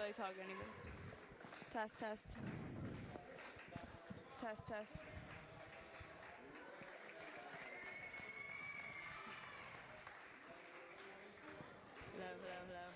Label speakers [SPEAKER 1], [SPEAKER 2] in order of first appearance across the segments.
[SPEAKER 1] barely talk to anybody. Test, test. Test, test.
[SPEAKER 2] Hello, hello, hello.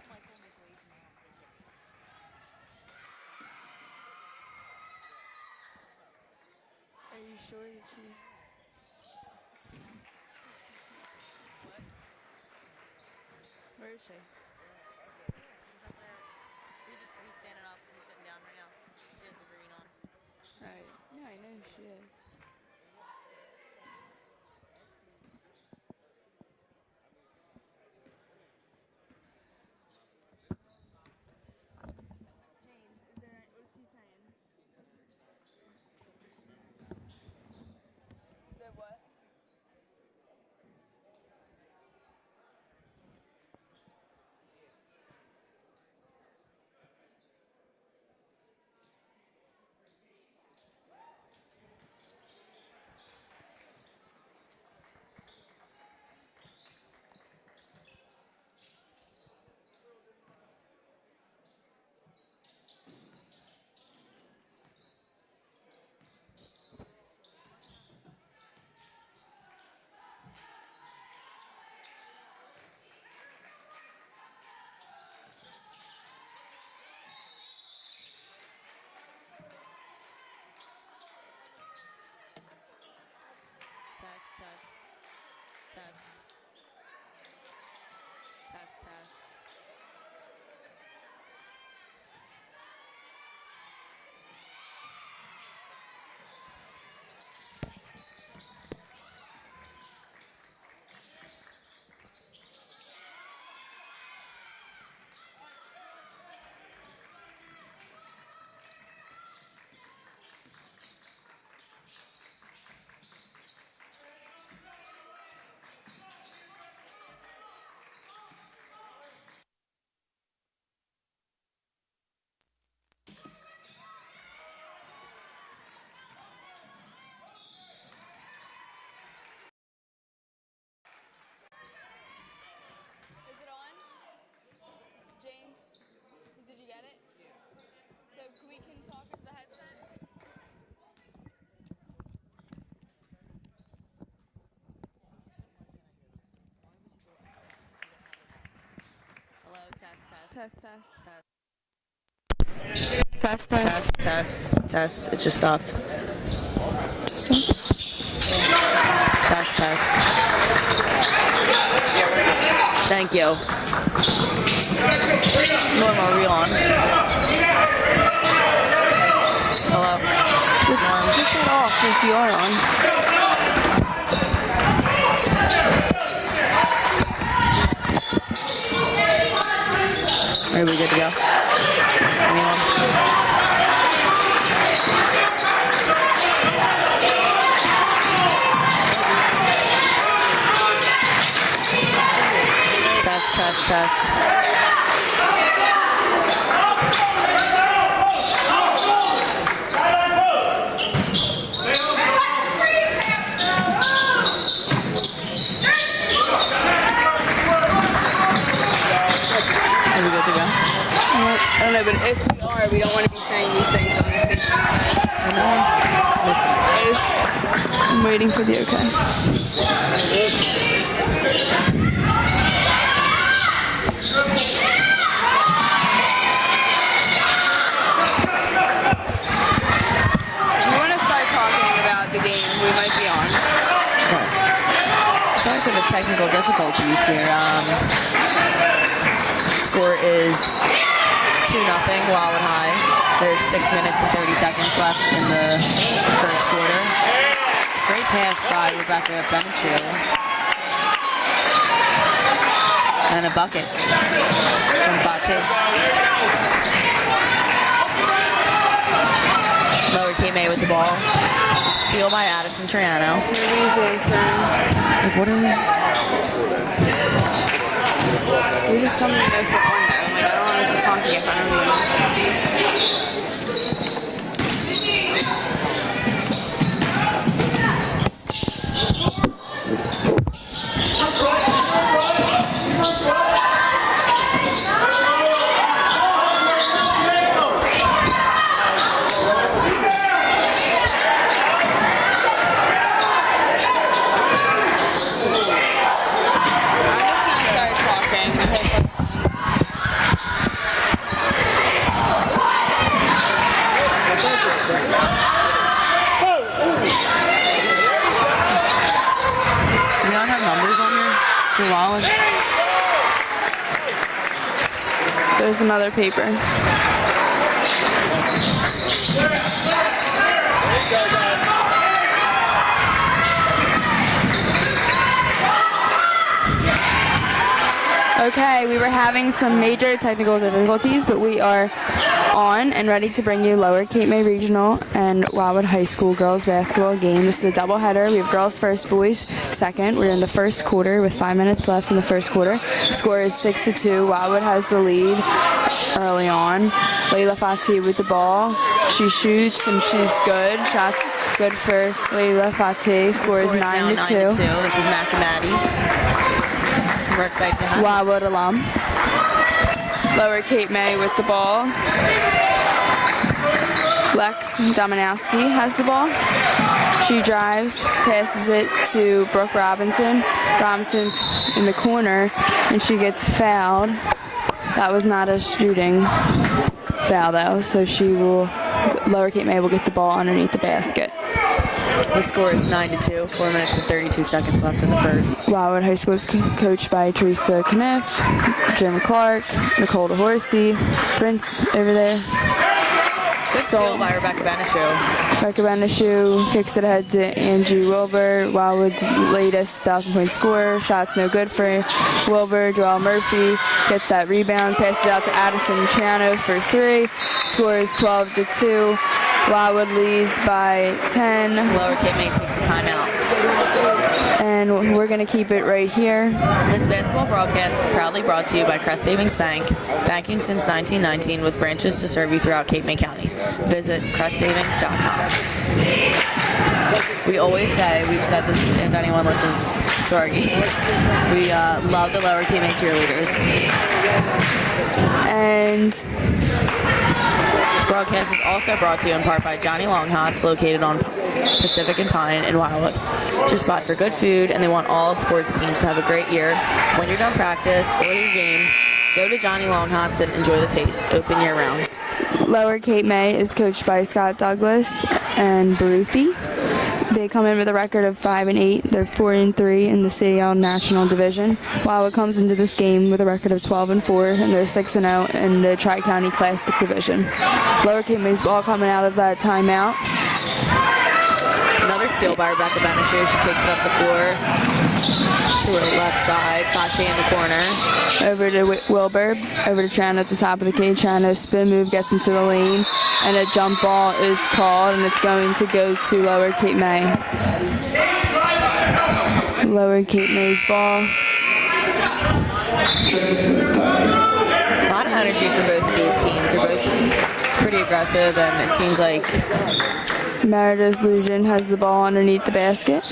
[SPEAKER 2] Michael McGuay's mom for Timmy.
[SPEAKER 1] Are you sure that she's...
[SPEAKER 2] What?
[SPEAKER 1] Where is she?
[SPEAKER 2] He's up there. He's standing up. He's sitting down right now. She has the green on.
[SPEAKER 1] Right. Yeah, I know who she is. James, is there... What's he saying? The what?
[SPEAKER 2] Test, test. Test. Test, test.
[SPEAKER 1] Is it on? James, did you get it? So we can talk at the headset?
[SPEAKER 2] Hello, test, test.
[SPEAKER 1] Test, test.
[SPEAKER 2] Test.
[SPEAKER 1] Test, test.
[SPEAKER 2] Test, test. It just stopped.
[SPEAKER 1] Just
[SPEAKER 2] Test, test. Thank you. Norm, are we on? Hello?
[SPEAKER 1] Take that off if you are on.
[SPEAKER 2] Are we good to go? Anyone? Test, test, test. Are we good to go?
[SPEAKER 1] I don't know, but if we are, we don't want to be saying these things on the stage.
[SPEAKER 2] I know. Listen.
[SPEAKER 1] I'm waiting for the okay. If you want to start talking about the game, we might be on.
[SPEAKER 2] Sorry for the technical difficulties here. Score is 2-0 Wildwood High. There's 6 minutes and 30 seconds left in the first quarter. Great pass by Rebecca Benicio. And a bucket from Fati. Lower Cape May with the ball. Steal by Addison Triano.
[SPEAKER 1] Nobody's answering.
[SPEAKER 2] Like, what are they?
[SPEAKER 1] We just something to know for on there. I'm like, I don't want to keep talking if I don't even know. I'm just gonna start talking. I hope
[SPEAKER 2] Do we not have numbers on here for Wildwood?
[SPEAKER 1] there's another paper. Okay, we were having some major technical difficulties, but we are on and ready to bring you Lower Cape May Regional and Wildwood High School girls basketball game. This is a doubleheader. We have girls first, boys second. We're in the first quarter with 5 minutes left in the first quarter. Score is 6-2. Wildwood has the lead early on. Layla Fatih with the ball. She shoots and she's good. Shots good for Layla Fatih. Score is 9-2.
[SPEAKER 2] This is Mac and Maddie. We're excited to have
[SPEAKER 1] Wildwood alum. Lower Cape May with the ball. Lex Dominowski has the ball. She drives, passes it to Brooke Robinson. Robinson's in the corner, and she gets fouled. That was not a shooting foul, though, so Lower Cape May will get the ball underneath the basket.
[SPEAKER 2] The score is 9-2. 4 minutes and 32 seconds left in the first.
[SPEAKER 1] Wildwood High School is coached by Teresa Kniff, Jim Clark, Nicole DeHorsey, Prince over there.
[SPEAKER 2] Good steal by Rebecca Benishu.
[SPEAKER 1] Rebecca Benishu kicks it ahead to Angie Wilbur, Wildwood's latest 1,000-point scorer. Shots no good for Wilbur. Joelle Murphy gets that rebound, passes it out to Addison Triano for 3. Score is 12-2. Wildwood leads by 10.
[SPEAKER 2] Lower Cape May takes a timeout.
[SPEAKER 1] And we're going to keep it right here.
[SPEAKER 2] This basketball broadcast is proudly brought to you by Crest Savings Bank, banking since 1919 with branches to serve you throughout Cape May County. Visit crestsavings.com. We always say, we've said this if anyone listens to our games, we love the Lower Cape May cheerleaders.
[SPEAKER 1] And
[SPEAKER 2] this broadcast is also brought to you in part by Johnny Longhots, located on Pacific and Pine in Wildwood. It's your spot for good food, and they want all sports teams to have a great year. When you're done practice or your game, go to Johnny Longhots and enjoy the taste. Open year round.
[SPEAKER 1] Lower Cape May is coached by Scott Douglas and Barufi. They come in with a record of 5-8. They're 4-3 in the CAL National Division. Wildwood comes into this game with a record of 12-4, and they're 6-0 in the Tri-County Classic Division. Lower Cape May's ball coming out of that timeout.
[SPEAKER 2] Another steal by Rebecca Benishu. She takes it up the floor to her left side. Fatih in the corner.
[SPEAKER 1] Over to Wilbur. Over to Triano at the top of the key. Triano spin move, gets into the lane, and a jump ball is called, and it's going to go to Lower Cape May. Lower Cape May's ball.
[SPEAKER 2] A lot of energy for both of these teams. They're both pretty aggressive, and it seems like
[SPEAKER 1] Meredith Lujan has the ball underneath the basket.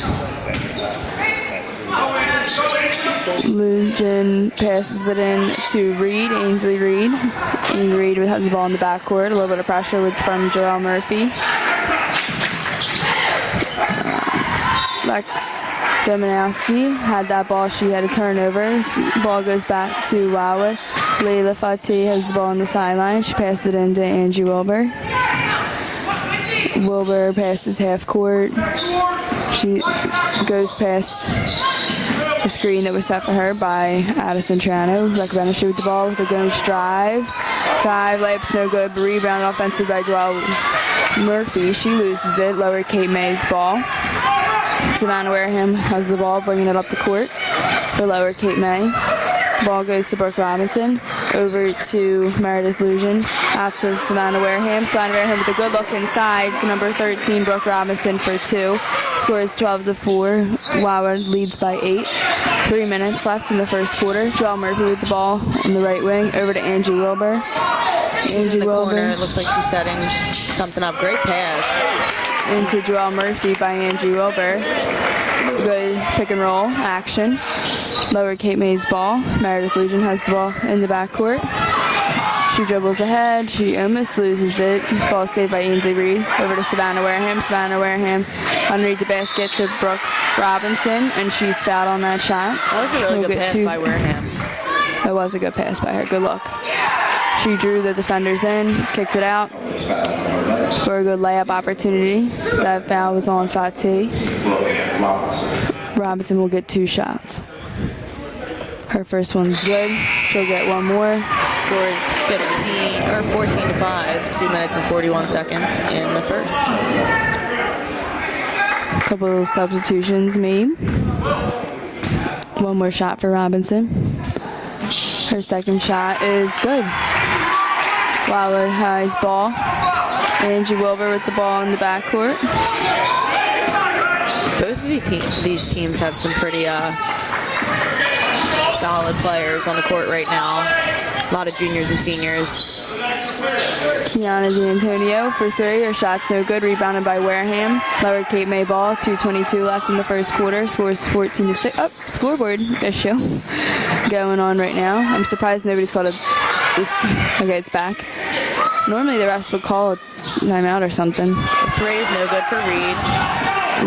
[SPEAKER 1] Lujan passes it in to Reed, Ainsley Reed. Ainsley Reed has the ball in the backcourt. A little bit of pressure from Joelle Murphy. Lex Dominowski had that ball. She had a turnover. Ball goes back to Wildwood. Layla Fatih has the ball on the sideline. She passes it in to Angie Wilbur. Wilbur passes half court. She goes past the screen that was set for her by Addison Triano. Rebecca Benishu with the ball with a Ghost drive. Layup's no good, but rebound offensive by Joelle Murphy. She loses it. Lower Cape May's ball. Savannah Wareham has the ball, bringing it up the court for Lower Cape May. Ball goes to Brooke Robinson. Over to Meredith Lujan. Out to Savannah Wareham. Savannah Wareham with a good look inside. So number 13, Brooke Robinson for 2. Scores 12-4. Wildwood leads by 8. 3 minutes left in the first quarter. Joelle Murphy with the ball in the right wing. Over to Angie Wilbur.
[SPEAKER 2] She's in the corner. It looks like she's setting something up. Great pass.
[SPEAKER 1] Into Joelle Murphy by Angie Wilbur. Good pick and roll action. Lower Cape May's ball. Meredith Lujan has the ball in the backcourt. She dribbles ahead. She almost loses it. Ball saved by Ainsley Reed. Over to Savannah Wareham. Savannah Wareham underneath the basket to Brooke Robinson, and she's fouled on that shot.
[SPEAKER 2] That was a really good pass by Wareham.
[SPEAKER 1] That was a good pass by her. Good look. She drew the defenders in, kicked it out for a good layup opportunity. That foul was on Fatih. Robinson will get 2 shots. Her first one's good. She'll get one more.
[SPEAKER 2] Score is 14-5, 2 minutes and 41 seconds in the first.
[SPEAKER 1] A couple of substitutions made. One more shot for Robinson. Her second shot is good. Wildwood High's ball. Angie Wilbur with the ball in the backcourt.
[SPEAKER 2] Both of these teams have some pretty solid players on the court right now. A lot of juniors and seniors.
[SPEAKER 1] Kiana D'Antonio for 3. Her shot's no good. Rebounded by Wareham. Lower Cape May ball. 2:22 left in the first quarter. Scores 14-6. Oh, scoreboard issue going on right now. I'm surprised nobody's called this. Okay, it's back. Normally the refs would call a timeout or something.
[SPEAKER 2] 3 is no good for Reed.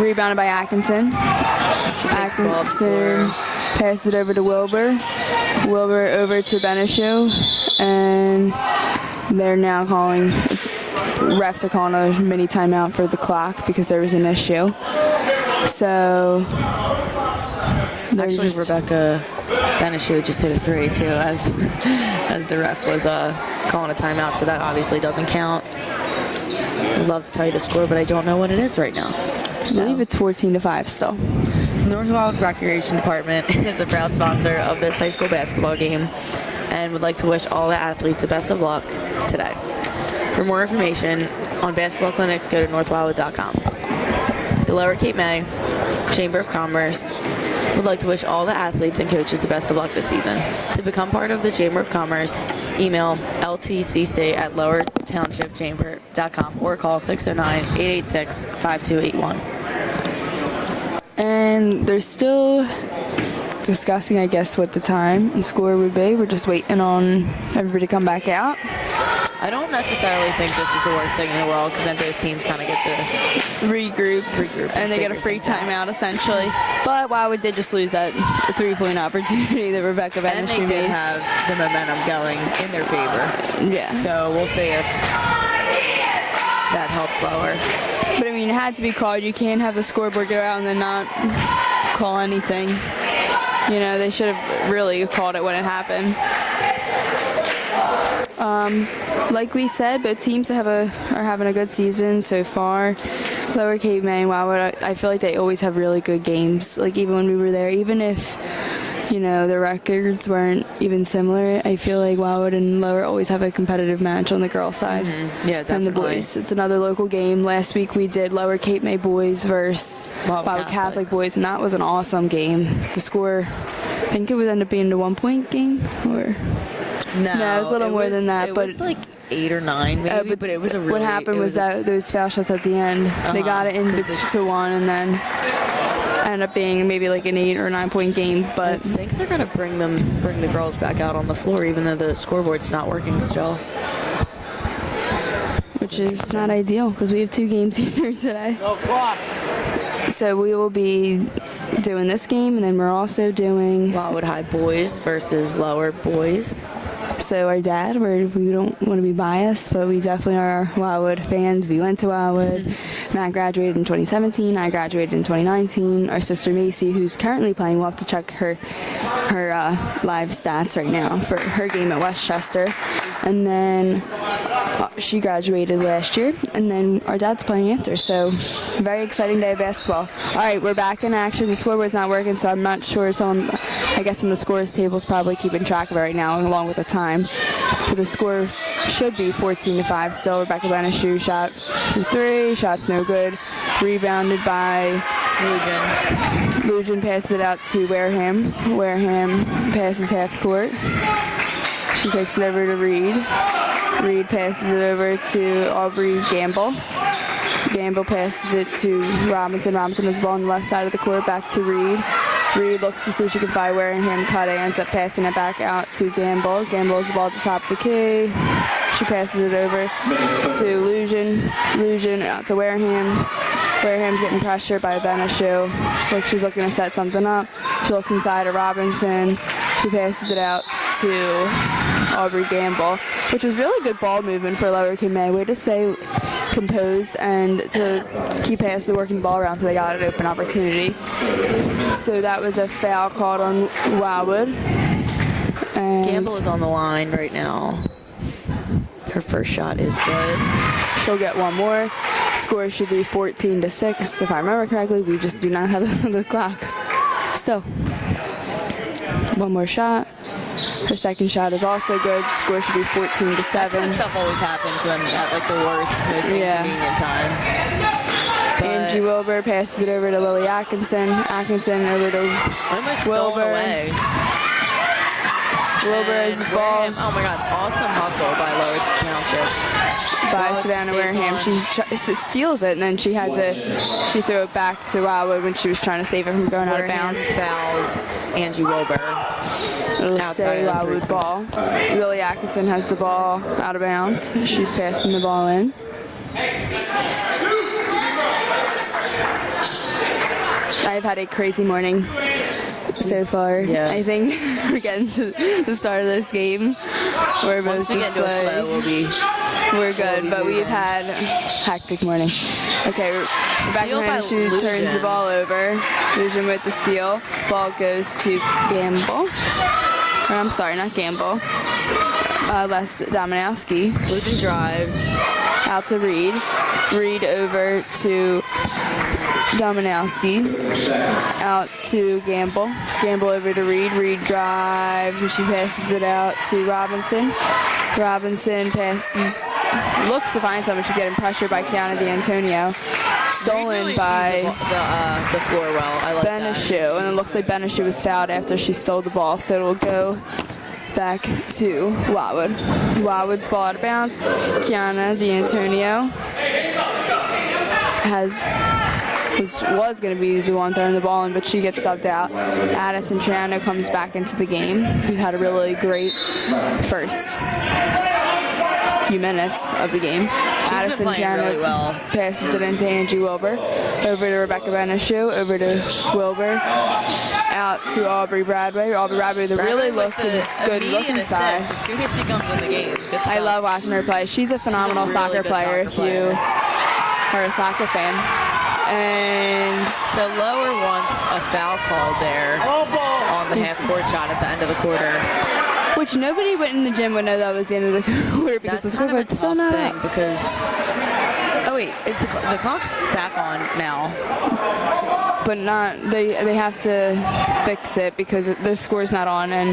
[SPEAKER 1] Rebounded by Atkinson. Atkinson passes it over to Wilbur. Wilbur over to Benishu. And they're now refs are calling a mini timeout for the clock because there was an issue. So,
[SPEAKER 2] actually, Rebecca Benishu just hit a 3 too, as the ref was calling a timeout. So that obviously doesn't count. I'd love to tell you the score, but I don't know what it is right now.
[SPEAKER 1] So. I believe it's 14-5 still.
[SPEAKER 2] North Wildwood Recreation Department is a proud sponsor of this high school basketball game and would like to wish all the athletes the best of luck today. For more information on basketball clinics, go to northwildwood.com. The Lower Cape May Chamber of Commerce would like to wish all the athletes and coaches the best of luck this season. To become part of the Chamber of Commerce, email ltcc@lowertownshipchamber.com or call 609-886-5281.
[SPEAKER 1] And they're still discussing, I guess, what the time and score would be. We're just waiting on everybody to come back out.
[SPEAKER 2] I don't necessarily think this is the worst thing in the world because then both teams kind of get to
[SPEAKER 1] regroup and they get a free timeout essentially. But Wildwood did just lose that 3-point opportunity that Rebecca Benishu made.
[SPEAKER 2] And they did have the momentum going in their favor.
[SPEAKER 1] Yeah.
[SPEAKER 2] So we'll see if that helps Lower.
[SPEAKER 1] But I mean, it had to be called. You can't have the scoreboard go out and then not call anything. You know, they should have really called it when it happened. Like we said, both teams are having a good season so far. Lower Cape May and Wildwood, I feel like they always have really good games. Like even when we were there, even if, you know, the records weren't even similar, I feel like Wildwood and Lower always have a competitive match on the girls' side.
[SPEAKER 2] Mm-hmm. Yeah, definitely.
[SPEAKER 1] And the boys. It's another local game. Last week we did Lower Cape May boys versus Wildwood Catholic boys, and that was an awesome game. The score, I think it would end up being a 1-point game, or... No, it was a little more than that.
[SPEAKER 2] It
[SPEAKER 1] but
[SPEAKER 2] was like 8 or 9 maybe, but it was a really...
[SPEAKER 1] What happened was that those foul shots at the end, they got it into 1 and then ended up being maybe like an 8 or 9-point game. But
[SPEAKER 2] I think they're going to bring the girls back out on the floor even though the scoreboard's not working still.
[SPEAKER 1] Which is not ideal because we have 2 games here today.
[SPEAKER 3] No clock.
[SPEAKER 1] So we will be doing this game and then we're also doing...
[SPEAKER 2] Wildwood High boys versus Lower boys.
[SPEAKER 1] So our dad, we don't want to be biased, but we definitely are Wildwood fans. We went to Wildwood. Matt graduated in 2017. I graduated in 2019. Our sister Macy, who's currently playing, we'll have to check her live stats right now for her game at Westchester. And then she graduated last year. And then our dad's playing after. So very exciting day of basketball. All right, we're back in action. The scoreboard's not working, so I'm not sure. Someone I guess in the scores table is probably keeping track of it right now, along with the time. But the score should be 14-5 still. Rebecca Beneshu shot for 3. Shot's no good. Rebounded by
[SPEAKER 2] Lujan.
[SPEAKER 1] Lujan passes it out to Wareham. Wareham passes half court. She kicks it over to Reed. Reed passes it over to Aubrey Gamble. Gamble passes it to Robinson. Robinson has the ball on the left side of the court, back to Reed. Reed looks to see if she can find Wareham. Cuddy ends up passing it back out to Gamble. Gamble has the ball at the top of the key. She passes it over to Lujan. Lujan out to Wareham. Wareham's getting pressured by Beneshu. Like she's looking to set something up. She looks inside of Robinson. She passes it out to Aubrey Gamble, which was really good ball movement for Lower May. Way to stay composed and to keep passing, working the ball around so they got an open opportunity. So that was a foul called on Wildwood. And
[SPEAKER 2] Gamble is on the line right now. Her first shot is good.
[SPEAKER 1] she'll get one more. Score should be 14-6. If I remember correctly, we just do not have the clock. Still. One more shot. Her second shot is also good. Score should be 14-7.
[SPEAKER 2] That kind of stuff always happens when at like the worst, most inconvenient time. But
[SPEAKER 1] Angie Wilbur passes it over to Lily Atkinson. Atkinson over to
[SPEAKER 2] almost stolen
[SPEAKER 1] Wilbur.
[SPEAKER 2] away.
[SPEAKER 1] Wilbur has the ball
[SPEAKER 2] Oh my God! Awesome hustle by Lower Township.
[SPEAKER 1] by
[SPEAKER 2] Ball
[SPEAKER 1] Savannah
[SPEAKER 2] stays
[SPEAKER 1] Wareham.
[SPEAKER 2] on.
[SPEAKER 1] She steals it, and then she threw it back to Wildwood when she was trying to save it from going out of
[SPEAKER 2] Wareham
[SPEAKER 1] bounds.
[SPEAKER 2] fouls Angie Wilbur.
[SPEAKER 1] It'll
[SPEAKER 2] outside
[SPEAKER 1] stay
[SPEAKER 2] of the
[SPEAKER 1] Wildwood ball. Lily Atkinson has the ball out of bounds. She's passing the ball in. I've had a crazy morning so far.
[SPEAKER 2] Yeah.
[SPEAKER 1] I think we're getting to the start of this game. We're both
[SPEAKER 2] Once we get
[SPEAKER 1] just
[SPEAKER 2] into a
[SPEAKER 1] like,
[SPEAKER 2] flow,
[SPEAKER 1] we're good,
[SPEAKER 2] we'll be
[SPEAKER 1] but we've
[SPEAKER 2] moving.
[SPEAKER 1] had a hectic morning. Okay, Rebecca
[SPEAKER 2] Steal by
[SPEAKER 1] Henshaw turns the
[SPEAKER 2] Lujan.
[SPEAKER 1] ball over. Lujan with the steal. Ball goes to Gamble. Or, I'm sorry, not Gamble. Les Dominowski.
[SPEAKER 2] Lujan drives.
[SPEAKER 1] Out to Reed. Reed over to Dominowski. Out to Gamble. Gamble over to Reed. Reed drives and she passes it out to Robinson. Robinson passes, looks to find someone. She's getting pressured by Kiana D'Antonio. Stolen
[SPEAKER 2] Really
[SPEAKER 1] by
[SPEAKER 2] sees the floor well. I like that.
[SPEAKER 1] Beneshu. And it looks like Beneshu was fouled after she stole the ball. So it'll go back to Wildwood. Wildwood's ball out of bounds. Kiana D'Antonio was going to be the one throwing the ball in, but she gets subbed out. Addison Triano comes back into the game. We've had a really great first few minutes of the game. Addison
[SPEAKER 2] been playing really well.
[SPEAKER 1] passes it into Angie Wilbur. Over to Rebecca Beneshu. Over to Wilbur. Out to Aubrey Bradway. Aubrey Bradway, the really
[SPEAKER 2] with the
[SPEAKER 1] good
[SPEAKER 2] immediate
[SPEAKER 1] looking
[SPEAKER 2] assist
[SPEAKER 1] side.
[SPEAKER 2] as soon as she comes in the game. Good
[SPEAKER 1] I
[SPEAKER 2] stuff.
[SPEAKER 1] love watching her play. She's a phenomenal
[SPEAKER 2] really
[SPEAKER 1] soccer
[SPEAKER 2] good
[SPEAKER 1] player
[SPEAKER 2] soccer
[SPEAKER 1] if you
[SPEAKER 2] player.
[SPEAKER 1] are a soccer fan. And
[SPEAKER 2] So Lower wants a foul call there on the half-court shot at the end of the quarter.
[SPEAKER 1] which nobody went in the gym would know that was the end of the quarter because
[SPEAKER 2] That's
[SPEAKER 1] the
[SPEAKER 2] kind of a
[SPEAKER 1] scoreboard's still
[SPEAKER 2] tough
[SPEAKER 1] not
[SPEAKER 2] thing
[SPEAKER 1] up.
[SPEAKER 2] because... Oh wait, is the clock's back on now.
[SPEAKER 1] But not they have to fix it because the score's not on and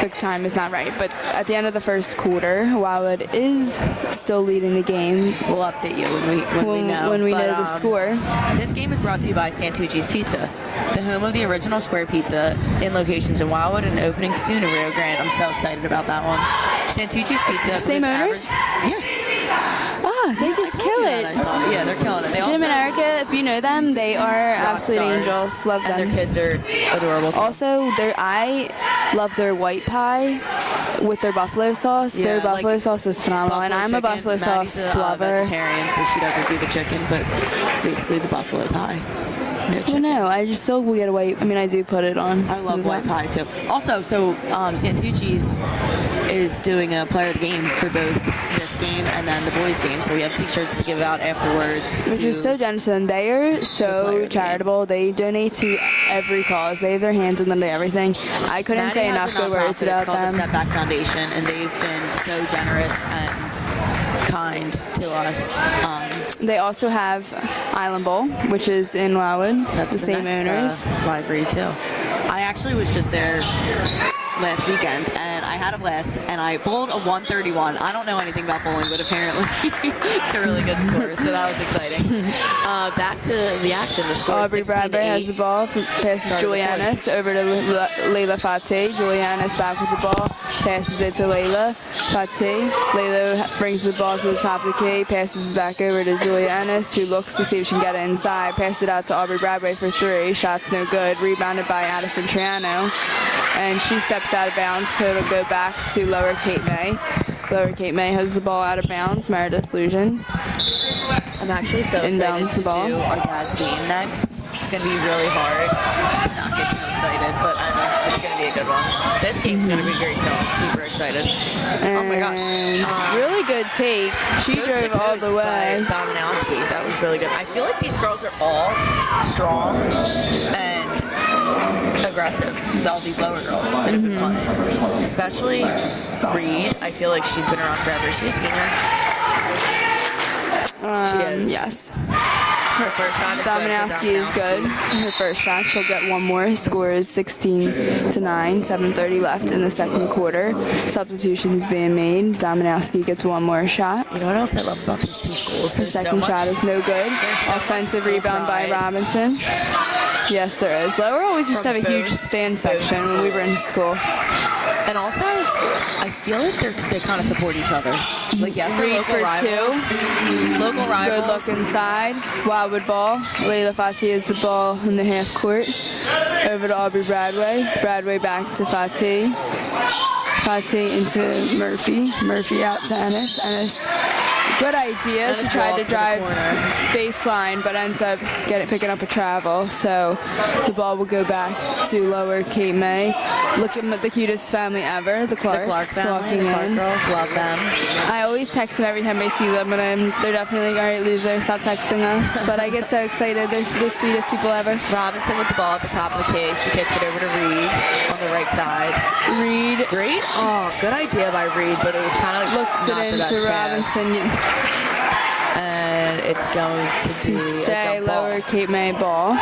[SPEAKER 1] the time is not right. But at the end of the first quarter, Wildwood is still leading the game
[SPEAKER 2] We'll update you when we know.
[SPEAKER 1] the score.
[SPEAKER 2] This game is brought to you by Santucci's Pizza, the home of the original square pizza in locations in Wildwood and opening soon in Rio Grande. I'm so excited about that one. Santucci's Pizza.
[SPEAKER 1] Same
[SPEAKER 2] with
[SPEAKER 1] owners?
[SPEAKER 2] Yeah.
[SPEAKER 1] Ah, they just kill it.
[SPEAKER 2] Yeah, they're killing it. They
[SPEAKER 1] Jim and Erica, if you know them, they are absolute
[SPEAKER 2] stars.
[SPEAKER 1] angels. Love them.
[SPEAKER 2] And their kids are adorable too.
[SPEAKER 1] Also, I love their white pie with their buffalo sauce.
[SPEAKER 2] Yeah,
[SPEAKER 1] Their buffalo
[SPEAKER 2] like
[SPEAKER 1] sauce is phenomenal, and I'm a
[SPEAKER 2] chicken.
[SPEAKER 1] buffalo
[SPEAKER 2] Maddie's
[SPEAKER 1] sauce
[SPEAKER 2] a
[SPEAKER 1] lover.
[SPEAKER 2] vegetarian, so she doesn't do the chicken, but it's basically the buffalo pie. No
[SPEAKER 1] I
[SPEAKER 2] chicken.
[SPEAKER 1] don't know. I just still will get a white. I mean, I do put it on.
[SPEAKER 2] I love
[SPEAKER 1] Is
[SPEAKER 2] white
[SPEAKER 1] that-
[SPEAKER 2] pie too. Also, so Santucci's is doing a player of the game for both this game and then the boys' game. So we have T-shirts to give out afterwards.
[SPEAKER 1] Which is so generous, and they are
[SPEAKER 2] player
[SPEAKER 1] so
[SPEAKER 2] of the game.
[SPEAKER 1] charitable. They donate to every cause. They have their hands in literally everything. I couldn't
[SPEAKER 2] Maddie
[SPEAKER 1] say
[SPEAKER 2] has
[SPEAKER 1] enough
[SPEAKER 2] a
[SPEAKER 1] good words
[SPEAKER 2] nonprofit.
[SPEAKER 1] about
[SPEAKER 2] It's called the
[SPEAKER 1] them.
[SPEAKER 2] Step Back Foundation, and they've been so generous and kind to us.
[SPEAKER 1] They also have Island Bowl, which is in Wildwood.
[SPEAKER 2] That's
[SPEAKER 1] the same
[SPEAKER 2] next,
[SPEAKER 1] owners.
[SPEAKER 2] library too. I actually was just there last weekend, and I had a blast, and I bowled a 131. I don't know anything about bowling, but apparently it's a really good score, so that was exciting. Back to the action. The score
[SPEAKER 1] Aubrey
[SPEAKER 2] is 16
[SPEAKER 1] Bradbury
[SPEAKER 2] to 8.
[SPEAKER 1] has the ball, passes
[SPEAKER 2] Start of the
[SPEAKER 1] Julianis over to Layla Fateh. Julianis back with the ball, passes it to Layla Fateh. Layla brings the ball to the top of the key, passes back over to Julianis, who looks to see if she can get it inside. Pass it out to Aubrey Bradbury for 3. Shot's no good. Rebounded by Addison Triano. And she steps out of bounds, so it'll go back to Lower Cape May. Lower Cape May has the ball out of bounds. Meredith Lujan.
[SPEAKER 2] I'm actually so excited to do our dad's game next. It's going to be really hard to not get too excited, but I know it's going to be a good one. This game's going to be great too. I'm super excited. Oh my gosh.
[SPEAKER 1] Really good take. She drove all the way.
[SPEAKER 2] Dominowski. That was really good. I feel like these girls are all strong and aggressive. All these lower girls. Especially Reed. I feel like she's been around forever. She's a senior. She is.
[SPEAKER 1] Yes.
[SPEAKER 2] Her first shot is
[SPEAKER 1] Dominowski is good. So her first shot, she'll get one more. Score is 16 to 9. 7:30 left in the second quarter. Substitutions being made. Dominowski gets one more shot.
[SPEAKER 2] You know what else I love about these two schools?
[SPEAKER 1] The second shot is no good. Offensive rebound by Robinson. Yes, there is. Lower always used to have a huge fan section when we were in school.
[SPEAKER 2] And also, I feel like they kind of support each other. Like, yes, they're
[SPEAKER 1] Reed
[SPEAKER 2] local
[SPEAKER 1] for
[SPEAKER 2] rivals.
[SPEAKER 1] 2.
[SPEAKER 2] Local rivals.
[SPEAKER 1] Good look inside. Wildwood ball. Layla Fateh is the ball in the half court. Over to Aubrey Bradway. Bradway back to Fateh. Fateh into Murphy. Murphy out to Ennis. Ennis, good idea. She tried to drive baseline, but ends up picking up a travel. So the ball will go back to Lower Cape May. Look at the cutest family ever, the Clarks.
[SPEAKER 2] The Clark family,
[SPEAKER 1] walking
[SPEAKER 2] the Clark
[SPEAKER 1] in.
[SPEAKER 2] girls, love them.
[SPEAKER 1] I always text them every time I see them, and they're definitely like, all right, loser, stop texting us. But I get so excited. They're the sweetest people ever.
[SPEAKER 2] Robinson with the ball at the top of the key. She kicks it over to Reed on the right side.
[SPEAKER 1] Reed
[SPEAKER 2] Reed? Oh, good idea by Reed, but it was kind of like
[SPEAKER 1] looks
[SPEAKER 2] not
[SPEAKER 1] it
[SPEAKER 2] the best
[SPEAKER 1] into
[SPEAKER 2] pass.
[SPEAKER 1] Robinson
[SPEAKER 2] And it's going to be
[SPEAKER 1] to
[SPEAKER 2] a
[SPEAKER 1] stay
[SPEAKER 2] jump ball.
[SPEAKER 1] Lower Cape May ball.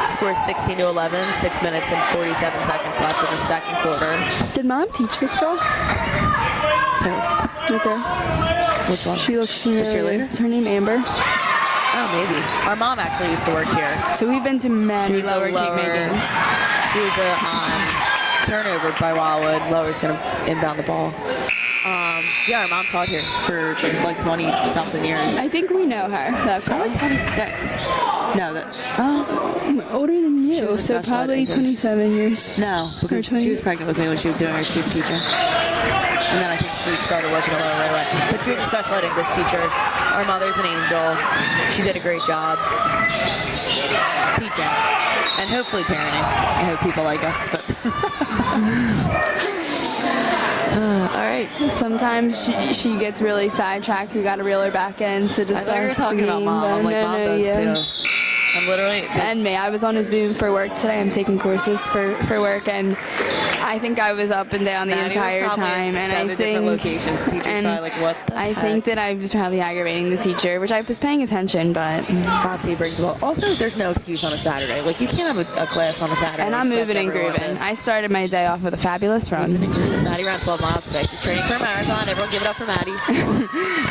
[SPEAKER 2] Scores 16 to 11. 6 minutes and 47 seconds left in the second quarter.
[SPEAKER 1] Did Mom teach this girl? Right there.
[SPEAKER 2] Which one?
[SPEAKER 1] She looks familiar.
[SPEAKER 2] cheerleader?
[SPEAKER 1] Is her name Amber?
[SPEAKER 2] Oh, maybe. Our mom actually used to work here.
[SPEAKER 1] So we've been to many Lower Cape May games.
[SPEAKER 2] She was a turnover by Wildwood. Lower's going to inbound the ball. Yeah, our mom taught here for like 20-something years.
[SPEAKER 1] I think we know her. That girl.
[SPEAKER 2] Probably 26. No,
[SPEAKER 1] I'm older than
[SPEAKER 2] She
[SPEAKER 1] you,
[SPEAKER 2] was a
[SPEAKER 1] so
[SPEAKER 2] special ed
[SPEAKER 1] probably
[SPEAKER 2] English.
[SPEAKER 1] 27 years.
[SPEAKER 2] no, because she was pregnant with me when she was doing her student teaching. And then I think she started working at Lower right away. But she was a special ed English teacher. Our mother's an angel. She did a great job teaching and hopefully parenting. I hope people like us, but all right.
[SPEAKER 1] Sometimes she gets really sidetracked. We got to reel her back in to discuss
[SPEAKER 2] I thought you were talking
[SPEAKER 1] the
[SPEAKER 2] about
[SPEAKER 1] game,
[SPEAKER 2] mom.
[SPEAKER 1] but
[SPEAKER 2] I'm like, mom does too. I'm literally.
[SPEAKER 1] And me. I was on a Zoom for work today. I'm taking courses for work, and I think I was up and down the
[SPEAKER 2] Maddie was
[SPEAKER 1] entire
[SPEAKER 2] probably
[SPEAKER 1] time.
[SPEAKER 2] in
[SPEAKER 1] And I
[SPEAKER 2] 7
[SPEAKER 1] think
[SPEAKER 2] different locations. The teacher's
[SPEAKER 1] and
[SPEAKER 2] probably like, what the
[SPEAKER 1] I
[SPEAKER 2] heck?
[SPEAKER 1] think that I was probably aggravating the teacher, which I was paying attention, but.
[SPEAKER 2] Fatih brings the ball. Also, there's no excuse on a Saturday. Like, you can't have a class on a Saturday.
[SPEAKER 1] And I'm moving and grooving. I started my day off with a fabulous run.
[SPEAKER 2] Maddie ran 12 miles today. She's training for a marathon. Everyone give it up for Maddie.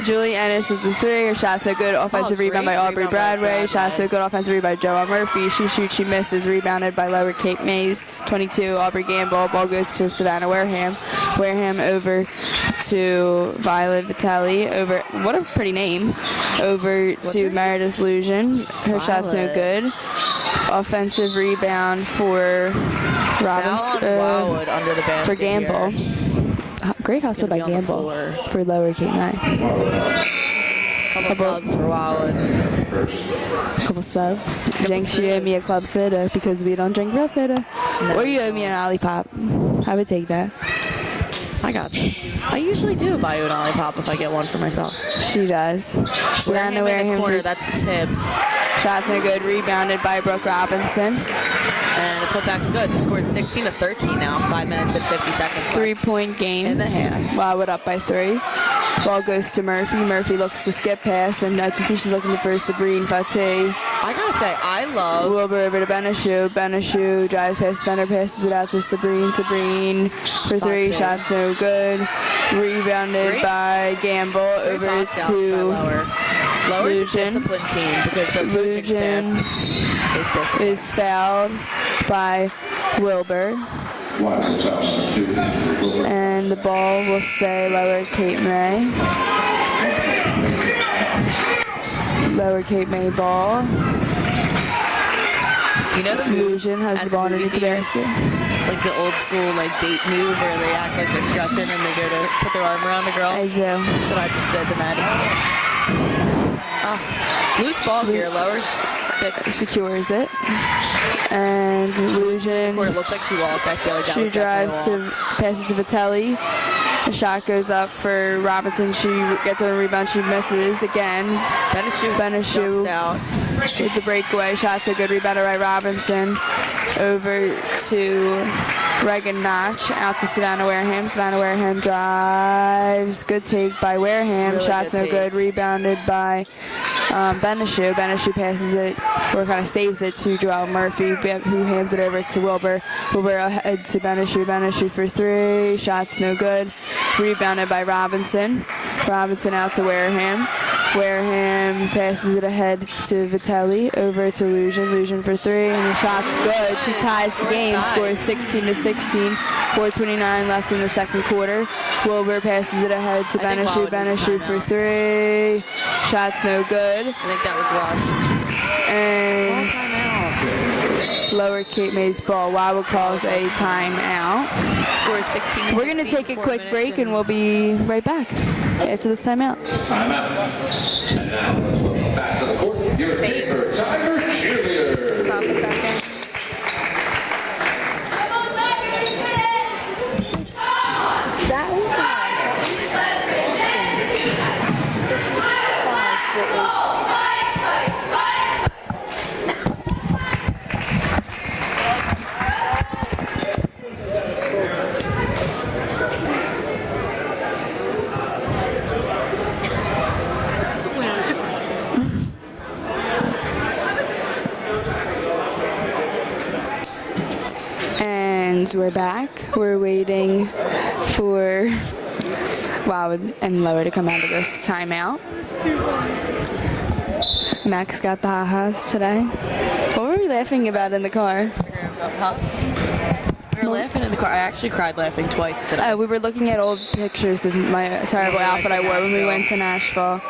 [SPEAKER 1] Julie Ennis with the 3. Her shot's so good. Offensive rebound by
[SPEAKER 2] great
[SPEAKER 1] Aubrey
[SPEAKER 2] rebound by
[SPEAKER 1] Bradway.
[SPEAKER 2] Bradway.
[SPEAKER 1] Shot so good. Offensive rebound by Joelle Murphy. She shoots, she misses. Rebounded by Lower Cape Mays. 22. Aubrey Gamble. Ball goes to Savannah Wareham. Wareham over to Violet Vitelli. Over, what a pretty name. Over to
[SPEAKER 2] her
[SPEAKER 1] Meredith Lujan. Her shot's no
[SPEAKER 2] Violet.
[SPEAKER 1] good. Offensive rebound for
[SPEAKER 2] Foul on
[SPEAKER 1] Robinson.
[SPEAKER 2] Wildwood under the basket
[SPEAKER 1] For Gamble.
[SPEAKER 2] here.
[SPEAKER 1] Great hustle by
[SPEAKER 2] gonna be on the
[SPEAKER 1] Gamble
[SPEAKER 2] floor.
[SPEAKER 1] for Lower Cape May.
[SPEAKER 2] Couple subs for Wildwood.
[SPEAKER 1] Couple subs. Jenks, you owe me a club soda because we don't drink real soda.
[SPEAKER 2] No,
[SPEAKER 1] Or you
[SPEAKER 2] we
[SPEAKER 1] owe me an Olipop. I would take that.
[SPEAKER 2] I got you. I usually do buy you an Olipop if I get one for myself.
[SPEAKER 1] She does. Savannah
[SPEAKER 2] Wareham in the corner.
[SPEAKER 1] Wareham.
[SPEAKER 2] That's tipped.
[SPEAKER 1] Shots no good. Rebounded by Brooke Robinson.
[SPEAKER 2] And the putback's good. The score is 16 to 13 now. 5 minutes and 50 seconds left
[SPEAKER 1] 3-point game.
[SPEAKER 2] in the half.
[SPEAKER 1] Wildwood up by 3. Ball goes to Murphy. Murphy looks to skip pass, and I can see she's looking for Sabrine Fatih.
[SPEAKER 2] I gotta say, I love.
[SPEAKER 1] Wilbur over to Benishu. Benishu drives past defender, passes it out to Sabrine. Sabrine for three.
[SPEAKER 2] That's it.
[SPEAKER 1] Shots no good. Rebounded
[SPEAKER 2] Great.
[SPEAKER 1] by Gamble over
[SPEAKER 2] Box outs by
[SPEAKER 1] to
[SPEAKER 2] Lower. Lower's a
[SPEAKER 1] Lujan.
[SPEAKER 2] disciplined team because the coaching
[SPEAKER 1] Lujan
[SPEAKER 2] staff is disciplined.
[SPEAKER 1] is fouled by Wilbur. And the ball will stay Lower Cape May. Lower Cape May ball.
[SPEAKER 2] You know the move
[SPEAKER 1] Lujan has
[SPEAKER 2] at
[SPEAKER 1] the ball
[SPEAKER 2] movie
[SPEAKER 1] underneath the
[SPEAKER 2] theaters?
[SPEAKER 1] basket.
[SPEAKER 2] Like the old school date move where they act like they're stretching and they go to put their arm around the girl.
[SPEAKER 1] I do.
[SPEAKER 2] That's what I just did to Maddie. Oh, loose ball here. Lower six.
[SPEAKER 1] Secures it. And Lujan.
[SPEAKER 2] Where it looks like she walked. I feel like that
[SPEAKER 1] She
[SPEAKER 2] was
[SPEAKER 1] drives
[SPEAKER 2] definitely a
[SPEAKER 1] to passes to Vitelli. The shot goes up for Robinson. She gets her rebound. She misses again.
[SPEAKER 2] Benishu
[SPEAKER 1] Benishu
[SPEAKER 2] jumps out.
[SPEAKER 1] with the breakaway. Shot's a good rebound by Robinson. Over to Reagan Notch. Out to Savannah Wareham. Savannah Wareham drives. Good take by Wareham.
[SPEAKER 2] Really
[SPEAKER 1] Shot's
[SPEAKER 2] good
[SPEAKER 1] no
[SPEAKER 2] take.
[SPEAKER 1] good. Rebounded by Benishu. Benishu passes it, or kind of saves it to Joelle Murphy, who hands it over to Wilbur. Wilbur ahead to Benishu. Benishu for three. Shots no good. Rebounded by Robinson. Robinson out to Wareham. Wareham passes it ahead to Vitelli. Over to Lujan. Lujan for three, and the shot's good. She ties the game. Scores 16-16. 4:29 left in the second quarter. Wilbur passes it ahead to
[SPEAKER 2] I think
[SPEAKER 1] Benishu.
[SPEAKER 2] Wildwood needs
[SPEAKER 1] Benishu
[SPEAKER 2] timeout.
[SPEAKER 1] for three. Shots no good.
[SPEAKER 2] I think that was rushed.
[SPEAKER 1] And
[SPEAKER 2] Timeout.
[SPEAKER 1] Lower Cape May's ball. Wildwood calls a timeout.
[SPEAKER 2] Scores 16.
[SPEAKER 1] We're going to take a quick break, and we'll be right back after this timeout.
[SPEAKER 3] Timeout. And now let's welcome back to the court your Paper Tiger cheerleaders.
[SPEAKER 1] Stop a second. That was nice. That was And we're back. We're waiting for Wildwood and Lower to come out of this timeout. Max got the ha-has today. What were we laughing about in the car?
[SPEAKER 2] We were laughing in the car. I actually cried laughing twice today.
[SPEAKER 1] We were looking at old pictures of my terrible
[SPEAKER 2] Yeah, we
[SPEAKER 1] outfit
[SPEAKER 2] went
[SPEAKER 1] I
[SPEAKER 2] to
[SPEAKER 1] wore when we
[SPEAKER 2] Nashville.
[SPEAKER 1] went to Nashville.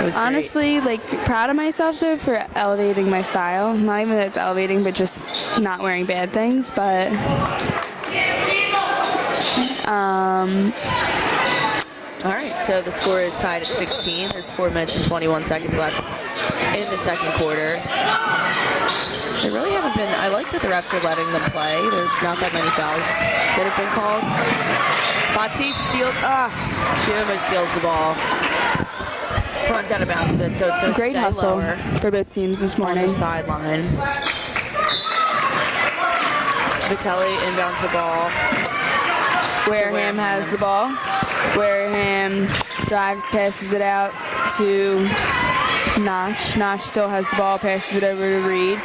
[SPEAKER 2] It was great.
[SPEAKER 1] Honestly, proud of myself though for elevating my style. Not even that it's elevating, but just not wearing bad things. But
[SPEAKER 2] All right, so the score is tied at 16. There's 4 minutes and 21 seconds left in the second quarter. They really haven't been. I like that the refs are letting them play. There's not that many fouls that have been called. Fatih steals. She almost steals the ball. Runs out of bounds with it, so it's going to
[SPEAKER 1] great
[SPEAKER 2] stay
[SPEAKER 1] hustle
[SPEAKER 2] lower
[SPEAKER 1] for both teams this
[SPEAKER 2] on
[SPEAKER 1] morning.
[SPEAKER 2] the sideline. Vitelli inbounds the ball.
[SPEAKER 1] Wareham has the ball. Wareham drives, passes it out to Notch. Notch still has the ball, passes it over to Reed.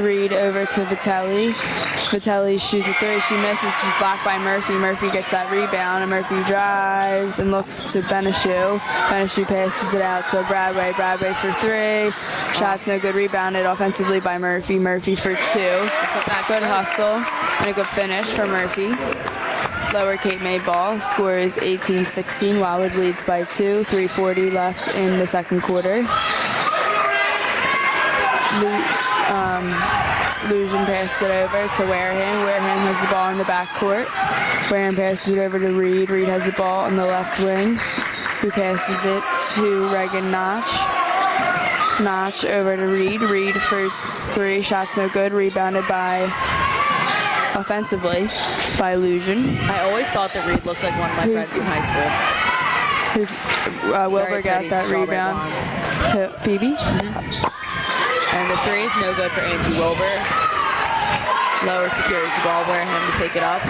[SPEAKER 1] Reed over to Vitelli. Vitelli shoots a three. She misses. She's blocked by Murphy. Murphy gets that rebound, and Murphy drives and looks to Benishu. Benishu passes it out to Bradway. Bradway for three. Shots no good. Rebounded offensively by Murphy. Murphy for two. Good hustle and a good finish for Murphy. Lower Cape May ball. Score is 18-16. Wildwood leads by 2. 3:40 left in the second quarter. Lujan passed it over to Wareham. Wareham has the ball in the backcourt. Wareham passes it over to Reed. Reed has the ball on the left wing. He passes it to Reagan Notch. Notch over to Reed. Reed for three. Shots no good. Rebounded by offensively by Lujan.
[SPEAKER 2] I always thought that Reed looked like one of my friends from high school.
[SPEAKER 1] Wilbur
[SPEAKER 2] Very
[SPEAKER 1] got
[SPEAKER 2] pretty,
[SPEAKER 1] that
[SPEAKER 2] strawberry
[SPEAKER 1] rebound.
[SPEAKER 2] blonde.
[SPEAKER 1] Phoebe?
[SPEAKER 2] And the three is no good for Angie Wilbur. Lower secures the ball. Wareham to take it up.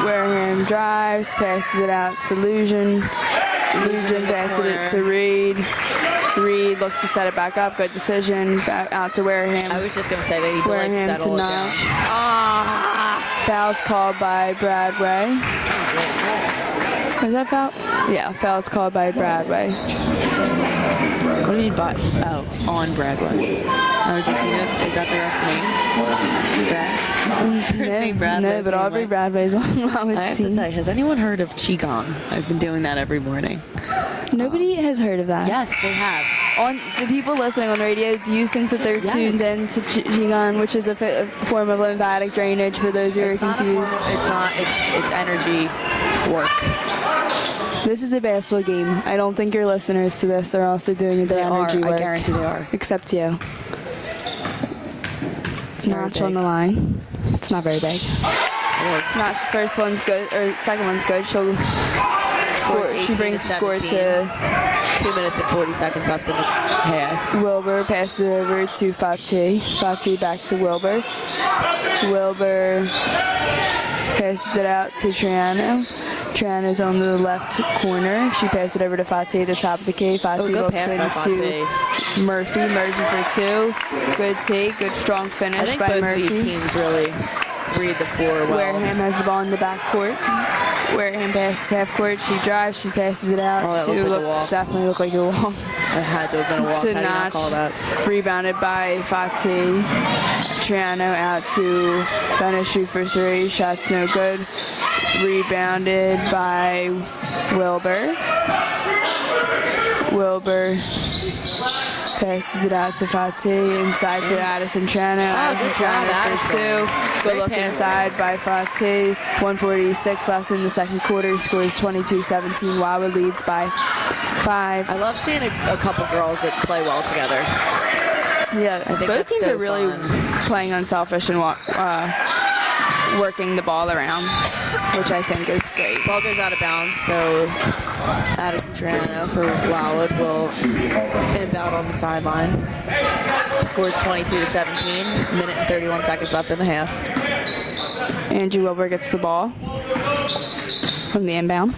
[SPEAKER 1] Wareham drives, passes it out to Lujan. Lujan passes it to Reed. Reed looks to set it back up. Good decision. Out to Wareham.
[SPEAKER 2] I was just going to say they need to like
[SPEAKER 1] Wareham
[SPEAKER 2] settle
[SPEAKER 1] to
[SPEAKER 2] it down.
[SPEAKER 1] Notch. Foul's called by Bradway. Was that foul? Yeah, foul's called by Bradway.
[SPEAKER 2] What do you mean by? Oh, on Bradway. I was like, do you know, is that the ref's name? Brad? His name Brad.
[SPEAKER 1] No, but Aubrey Bradway's on Wildwood's
[SPEAKER 2] I have to
[SPEAKER 1] team.
[SPEAKER 2] say, has anyone heard of Qigong? I've been doing that every morning.
[SPEAKER 1] Nobody has heard of that.
[SPEAKER 2] Yes, they have.
[SPEAKER 1] On the people listening on the radio, do you think that they're
[SPEAKER 2] Yes.
[SPEAKER 1] tuned in to Qigong, which is a form of lymphatic drainage for those who are
[SPEAKER 2] It's not a form
[SPEAKER 1] confused?
[SPEAKER 2] of- it's not. It's energy work.
[SPEAKER 1] This is a basketball game. I don't think your listeners to this are also doing their
[SPEAKER 2] They
[SPEAKER 1] energy
[SPEAKER 2] are.
[SPEAKER 1] work.
[SPEAKER 2] I guarantee they are.
[SPEAKER 1] Except you.
[SPEAKER 2] It's very
[SPEAKER 1] Notch
[SPEAKER 2] big.
[SPEAKER 1] on the line. It's not very big.
[SPEAKER 2] It is.
[SPEAKER 1] Notch's first one's good, or second one's good. She'll score.
[SPEAKER 2] Scores
[SPEAKER 1] She
[SPEAKER 2] 18
[SPEAKER 1] brings
[SPEAKER 2] to
[SPEAKER 1] the score
[SPEAKER 2] 17.
[SPEAKER 1] to
[SPEAKER 2] 2 minutes and 40 seconds left in the half.
[SPEAKER 1] Wilbur. Passes it over to Fatih. Fatih back to Wilbur. Wilbur passes it out to Triano. Triano's on the left corner. She passes it over to Fatih at the top of the key. Fatih
[SPEAKER 2] good
[SPEAKER 1] looks
[SPEAKER 2] pass by
[SPEAKER 1] into
[SPEAKER 2] Fatih.
[SPEAKER 1] Murphy. Murphy for two. Good take. Good strong finish
[SPEAKER 2] I think
[SPEAKER 1] by
[SPEAKER 2] both
[SPEAKER 1] Murphy.
[SPEAKER 2] of these teams really read the floor well.
[SPEAKER 1] Wareham has the ball in the back court. Wareham passes half court. She drives. She passes it out
[SPEAKER 2] Oh, that
[SPEAKER 1] to
[SPEAKER 2] looked like a walk.
[SPEAKER 1] definitely looked like a walk.
[SPEAKER 2] It had to have been a walk.
[SPEAKER 1] To
[SPEAKER 2] How do you not call that?
[SPEAKER 1] Notch. Rebounded by Fatih. Triano out to Beneshu for three. Shots no good. Rebounded by Wilbur. Wilbur passes it out to Fatih. Inside to Addison Triano. Addison
[SPEAKER 2] good job,
[SPEAKER 1] Triano for
[SPEAKER 2] Addison.
[SPEAKER 1] two.
[SPEAKER 2] Great
[SPEAKER 1] Good look
[SPEAKER 2] pass.
[SPEAKER 1] inside by Fatih. 1:46 left in the second quarter. He scores 22-17. Wildwood leads by 5.
[SPEAKER 2] I love seeing a couple girls that play well together.
[SPEAKER 1] Yeah,
[SPEAKER 2] think
[SPEAKER 1] both
[SPEAKER 2] that's
[SPEAKER 1] teams
[SPEAKER 2] so
[SPEAKER 1] are really
[SPEAKER 2] fun.
[SPEAKER 1] playing unselfish and working the ball around, which I think is great.
[SPEAKER 2] Ball goes out of bounds, so Addison Triano for Wildwood will inbound on the sideline. Scores 22-17. Minute and 31 seconds left in the half.
[SPEAKER 1] Angie Wilbur gets the ball from the inbound.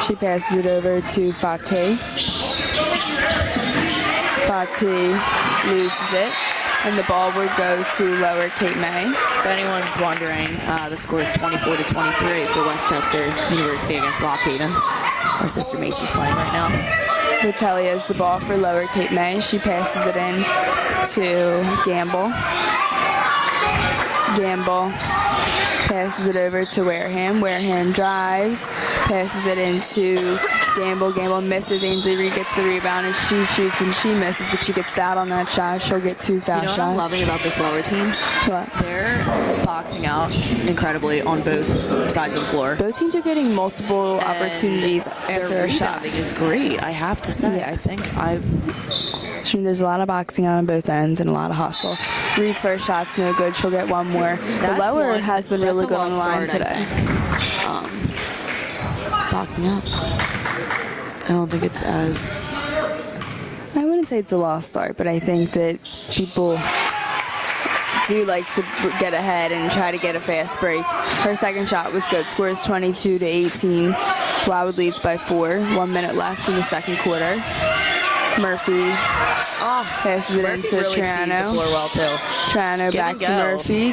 [SPEAKER 1] She passes it over to Fatih. Fatih loses it, and the ball would go to Lower Cape May.
[SPEAKER 2] If anyone's wondering, the score is 24-23 for Westchester University against Lockhaven. Our sister Macy's playing right now.
[SPEAKER 1] Vitelli has the ball for Lower Cape May. She passes it in to Gamble. Gamble passes it over to Wareham. Wareham drives, passes it into Gamble. Gamble misses. Ainsley Reed gets the rebound and she shoots and she misses, but she gets fouled on that shot. She'll get 2 foul
[SPEAKER 2] You know
[SPEAKER 1] shots.
[SPEAKER 2] what I'm loving about this lower team?
[SPEAKER 1] What?
[SPEAKER 2] They're boxing out incredibly on both sides of the floor.
[SPEAKER 1] Both teams are getting multiple opportunities
[SPEAKER 2] Their
[SPEAKER 1] after a shot.
[SPEAKER 2] rebounding is great, I have to say.
[SPEAKER 1] Yeah.
[SPEAKER 2] I think
[SPEAKER 1] I mean, there's a lot of boxing out on both ends and a lot of hustle. Reed's first shot's no good. She'll get one more. The
[SPEAKER 2] That's
[SPEAKER 1] lower
[SPEAKER 2] one-
[SPEAKER 1] has been
[SPEAKER 2] that's
[SPEAKER 1] really
[SPEAKER 2] a
[SPEAKER 1] good on the
[SPEAKER 2] lost
[SPEAKER 1] line
[SPEAKER 2] start, I
[SPEAKER 1] today.
[SPEAKER 2] think. Boxing up. I don't think it's as...
[SPEAKER 1] I wouldn't say it's a lost start, but I think that people do like to get ahead and try to get a fast break. Her second shot was good. Scores 22-18. Wildwood leads by 4. 1 minute left in the second quarter. Murphy passes it
[SPEAKER 2] Murphy
[SPEAKER 1] into
[SPEAKER 2] really sees the
[SPEAKER 1] Triano.
[SPEAKER 2] floor well, too.
[SPEAKER 1] Triano
[SPEAKER 2] Give
[SPEAKER 1] back
[SPEAKER 2] and
[SPEAKER 1] to
[SPEAKER 2] go.
[SPEAKER 1] Murphy.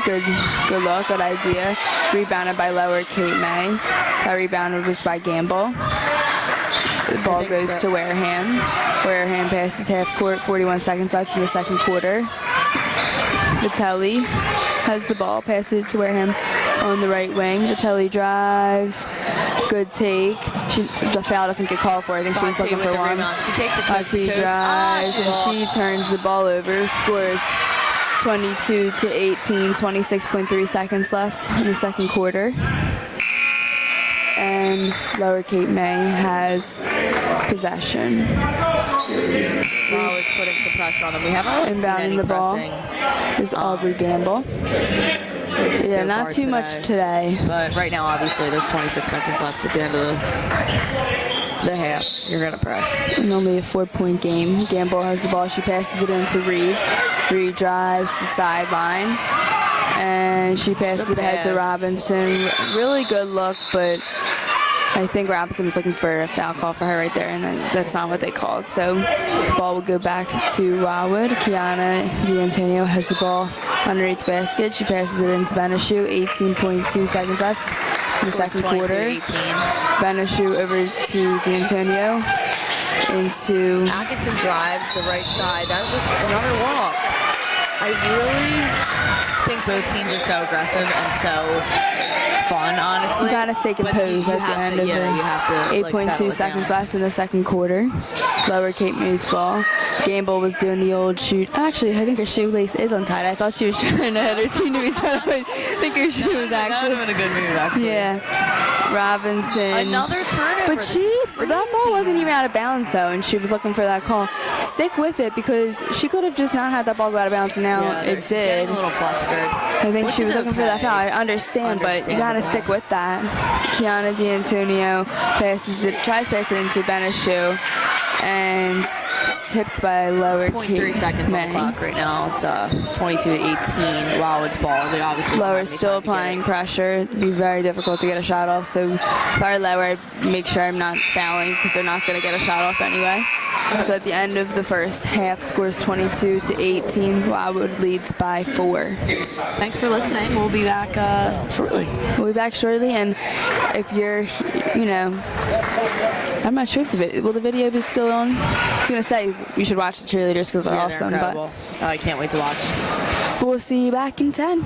[SPEAKER 1] Good look, good idea. Rebounded by Lower Cape May. That rebounded was by Gamble. The ball
[SPEAKER 2] think
[SPEAKER 1] goes
[SPEAKER 2] so.
[SPEAKER 1] to Wareham. Wareham passes half court. 41 seconds left in the second quarter. Vitelli has the ball, passes it to Wareham on the right wing. Vitelli drives. Good take. The foul doesn't get called for. I think she was
[SPEAKER 2] Fatih
[SPEAKER 1] looking
[SPEAKER 2] with
[SPEAKER 1] for
[SPEAKER 2] the
[SPEAKER 1] one.
[SPEAKER 2] rebound. She takes it coast to
[SPEAKER 1] Fatih
[SPEAKER 2] coast.
[SPEAKER 1] drives and she
[SPEAKER 2] walks.
[SPEAKER 1] turns the ball over. Scores 22-18. 26.3 seconds left in the second quarter. And Lower Cape May has possession.
[SPEAKER 2] Wildwood's putting some pressure on them. We haven't really seen
[SPEAKER 1] Inbounding
[SPEAKER 2] any
[SPEAKER 1] the ball
[SPEAKER 2] pressing.
[SPEAKER 1] is Aubrey Gamble. Yeah,
[SPEAKER 2] so
[SPEAKER 1] not
[SPEAKER 2] far
[SPEAKER 1] too much today.
[SPEAKER 2] But right now, obviously, there's 26 seconds left at the end of the half. You're going to press.
[SPEAKER 1] And only a 4-point game. Gamble has the ball. She passes it into Reed. Reed drives to the sideline. and she passes
[SPEAKER 2] Good
[SPEAKER 1] it ahead to
[SPEAKER 2] pass.
[SPEAKER 1] Robinson. Really good look, but I think Robinson was looking for a foul call for her right there, and that's not what they called. So ball will go back to Wildwood. Kiana D'Antonio has the ball underneath the basket. She passes it into Beneshu. 18.2 seconds left in the
[SPEAKER 2] Scores
[SPEAKER 1] second
[SPEAKER 2] 22
[SPEAKER 1] quarter.
[SPEAKER 2] 18.
[SPEAKER 1] Beneshu over to D'Antonio into
[SPEAKER 2] Atkinson drives the right side. That was just another walk. I really think both teams are so aggressive and so fun, honestly.
[SPEAKER 1] You gotta stay
[SPEAKER 2] But
[SPEAKER 1] composed
[SPEAKER 2] you
[SPEAKER 1] at the
[SPEAKER 2] have
[SPEAKER 1] end
[SPEAKER 2] to,
[SPEAKER 1] of
[SPEAKER 2] yeah, you have to,
[SPEAKER 1] the
[SPEAKER 2] like,
[SPEAKER 1] 8.2
[SPEAKER 2] settle it
[SPEAKER 1] seconds
[SPEAKER 2] down.
[SPEAKER 1] left in the second quarter. Lower Cape May's ball. Gamble was doing the old shoot. Actually, I think her shoelace is untied. I thought she was trying to head her team to be set up. I think her shoe was
[SPEAKER 2] That would
[SPEAKER 1] actually.
[SPEAKER 2] have been a good move, actually.
[SPEAKER 1] Yeah. Robinson.
[SPEAKER 2] Another turnover.
[SPEAKER 1] But
[SPEAKER 2] This
[SPEAKER 1] she,
[SPEAKER 2] is
[SPEAKER 1] that ball
[SPEAKER 2] crazy.
[SPEAKER 1] wasn't even out of bounds though, and she was looking for that call. Stick with it because she could have just not had that ball go out of bounds. And now
[SPEAKER 2] Yeah,
[SPEAKER 1] it
[SPEAKER 2] she's getting
[SPEAKER 1] did.
[SPEAKER 2] a little flustered.
[SPEAKER 1] I think
[SPEAKER 2] which
[SPEAKER 1] she was
[SPEAKER 2] is
[SPEAKER 1] looking for that
[SPEAKER 2] okay.
[SPEAKER 1] foul. I understand, but you gotta stick with that. Kiana D'Antonio passes it, tries to pass it into Beneshu, and it's tipped by Lower
[SPEAKER 2] 0.3
[SPEAKER 1] Cape
[SPEAKER 2] seconds on
[SPEAKER 1] May.
[SPEAKER 2] the clock right now. It's 22-18. Wow, it's ball. They obviously don't have
[SPEAKER 1] Lower's
[SPEAKER 2] any
[SPEAKER 1] still
[SPEAKER 2] time to get
[SPEAKER 1] applying
[SPEAKER 2] it.
[SPEAKER 1] pressure. It'd be very difficult to get a shot off. So if I were Lower, I'd make sure I'm not fouling because they're not going to get a shot off anyway. So at the end of the first half, scores 22-18. Wildwood leads by 4.
[SPEAKER 2] Thanks for listening. We'll be back shortly.
[SPEAKER 1] We'll be back shortly, and if you're, I'm not sure if will the video be still on? I was gonna say you should watch the cheerleaders because they're
[SPEAKER 2] Yeah,
[SPEAKER 1] awesome,
[SPEAKER 2] they're incredible. Oh, I can't wait to watch.
[SPEAKER 1] but we'll see you back in 10.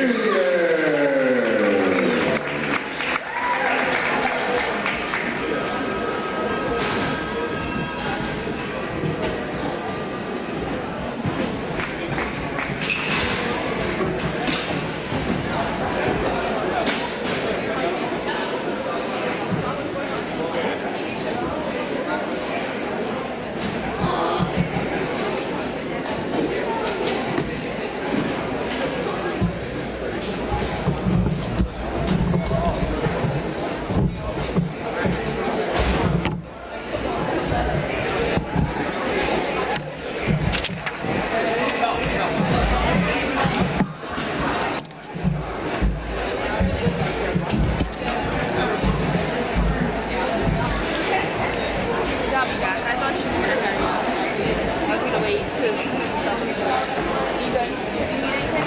[SPEAKER 3] Juniors.
[SPEAKER 1] I'll be back. I thought she was gonna hurry up. I was gonna wait till somebody go. You good? Do you need anything?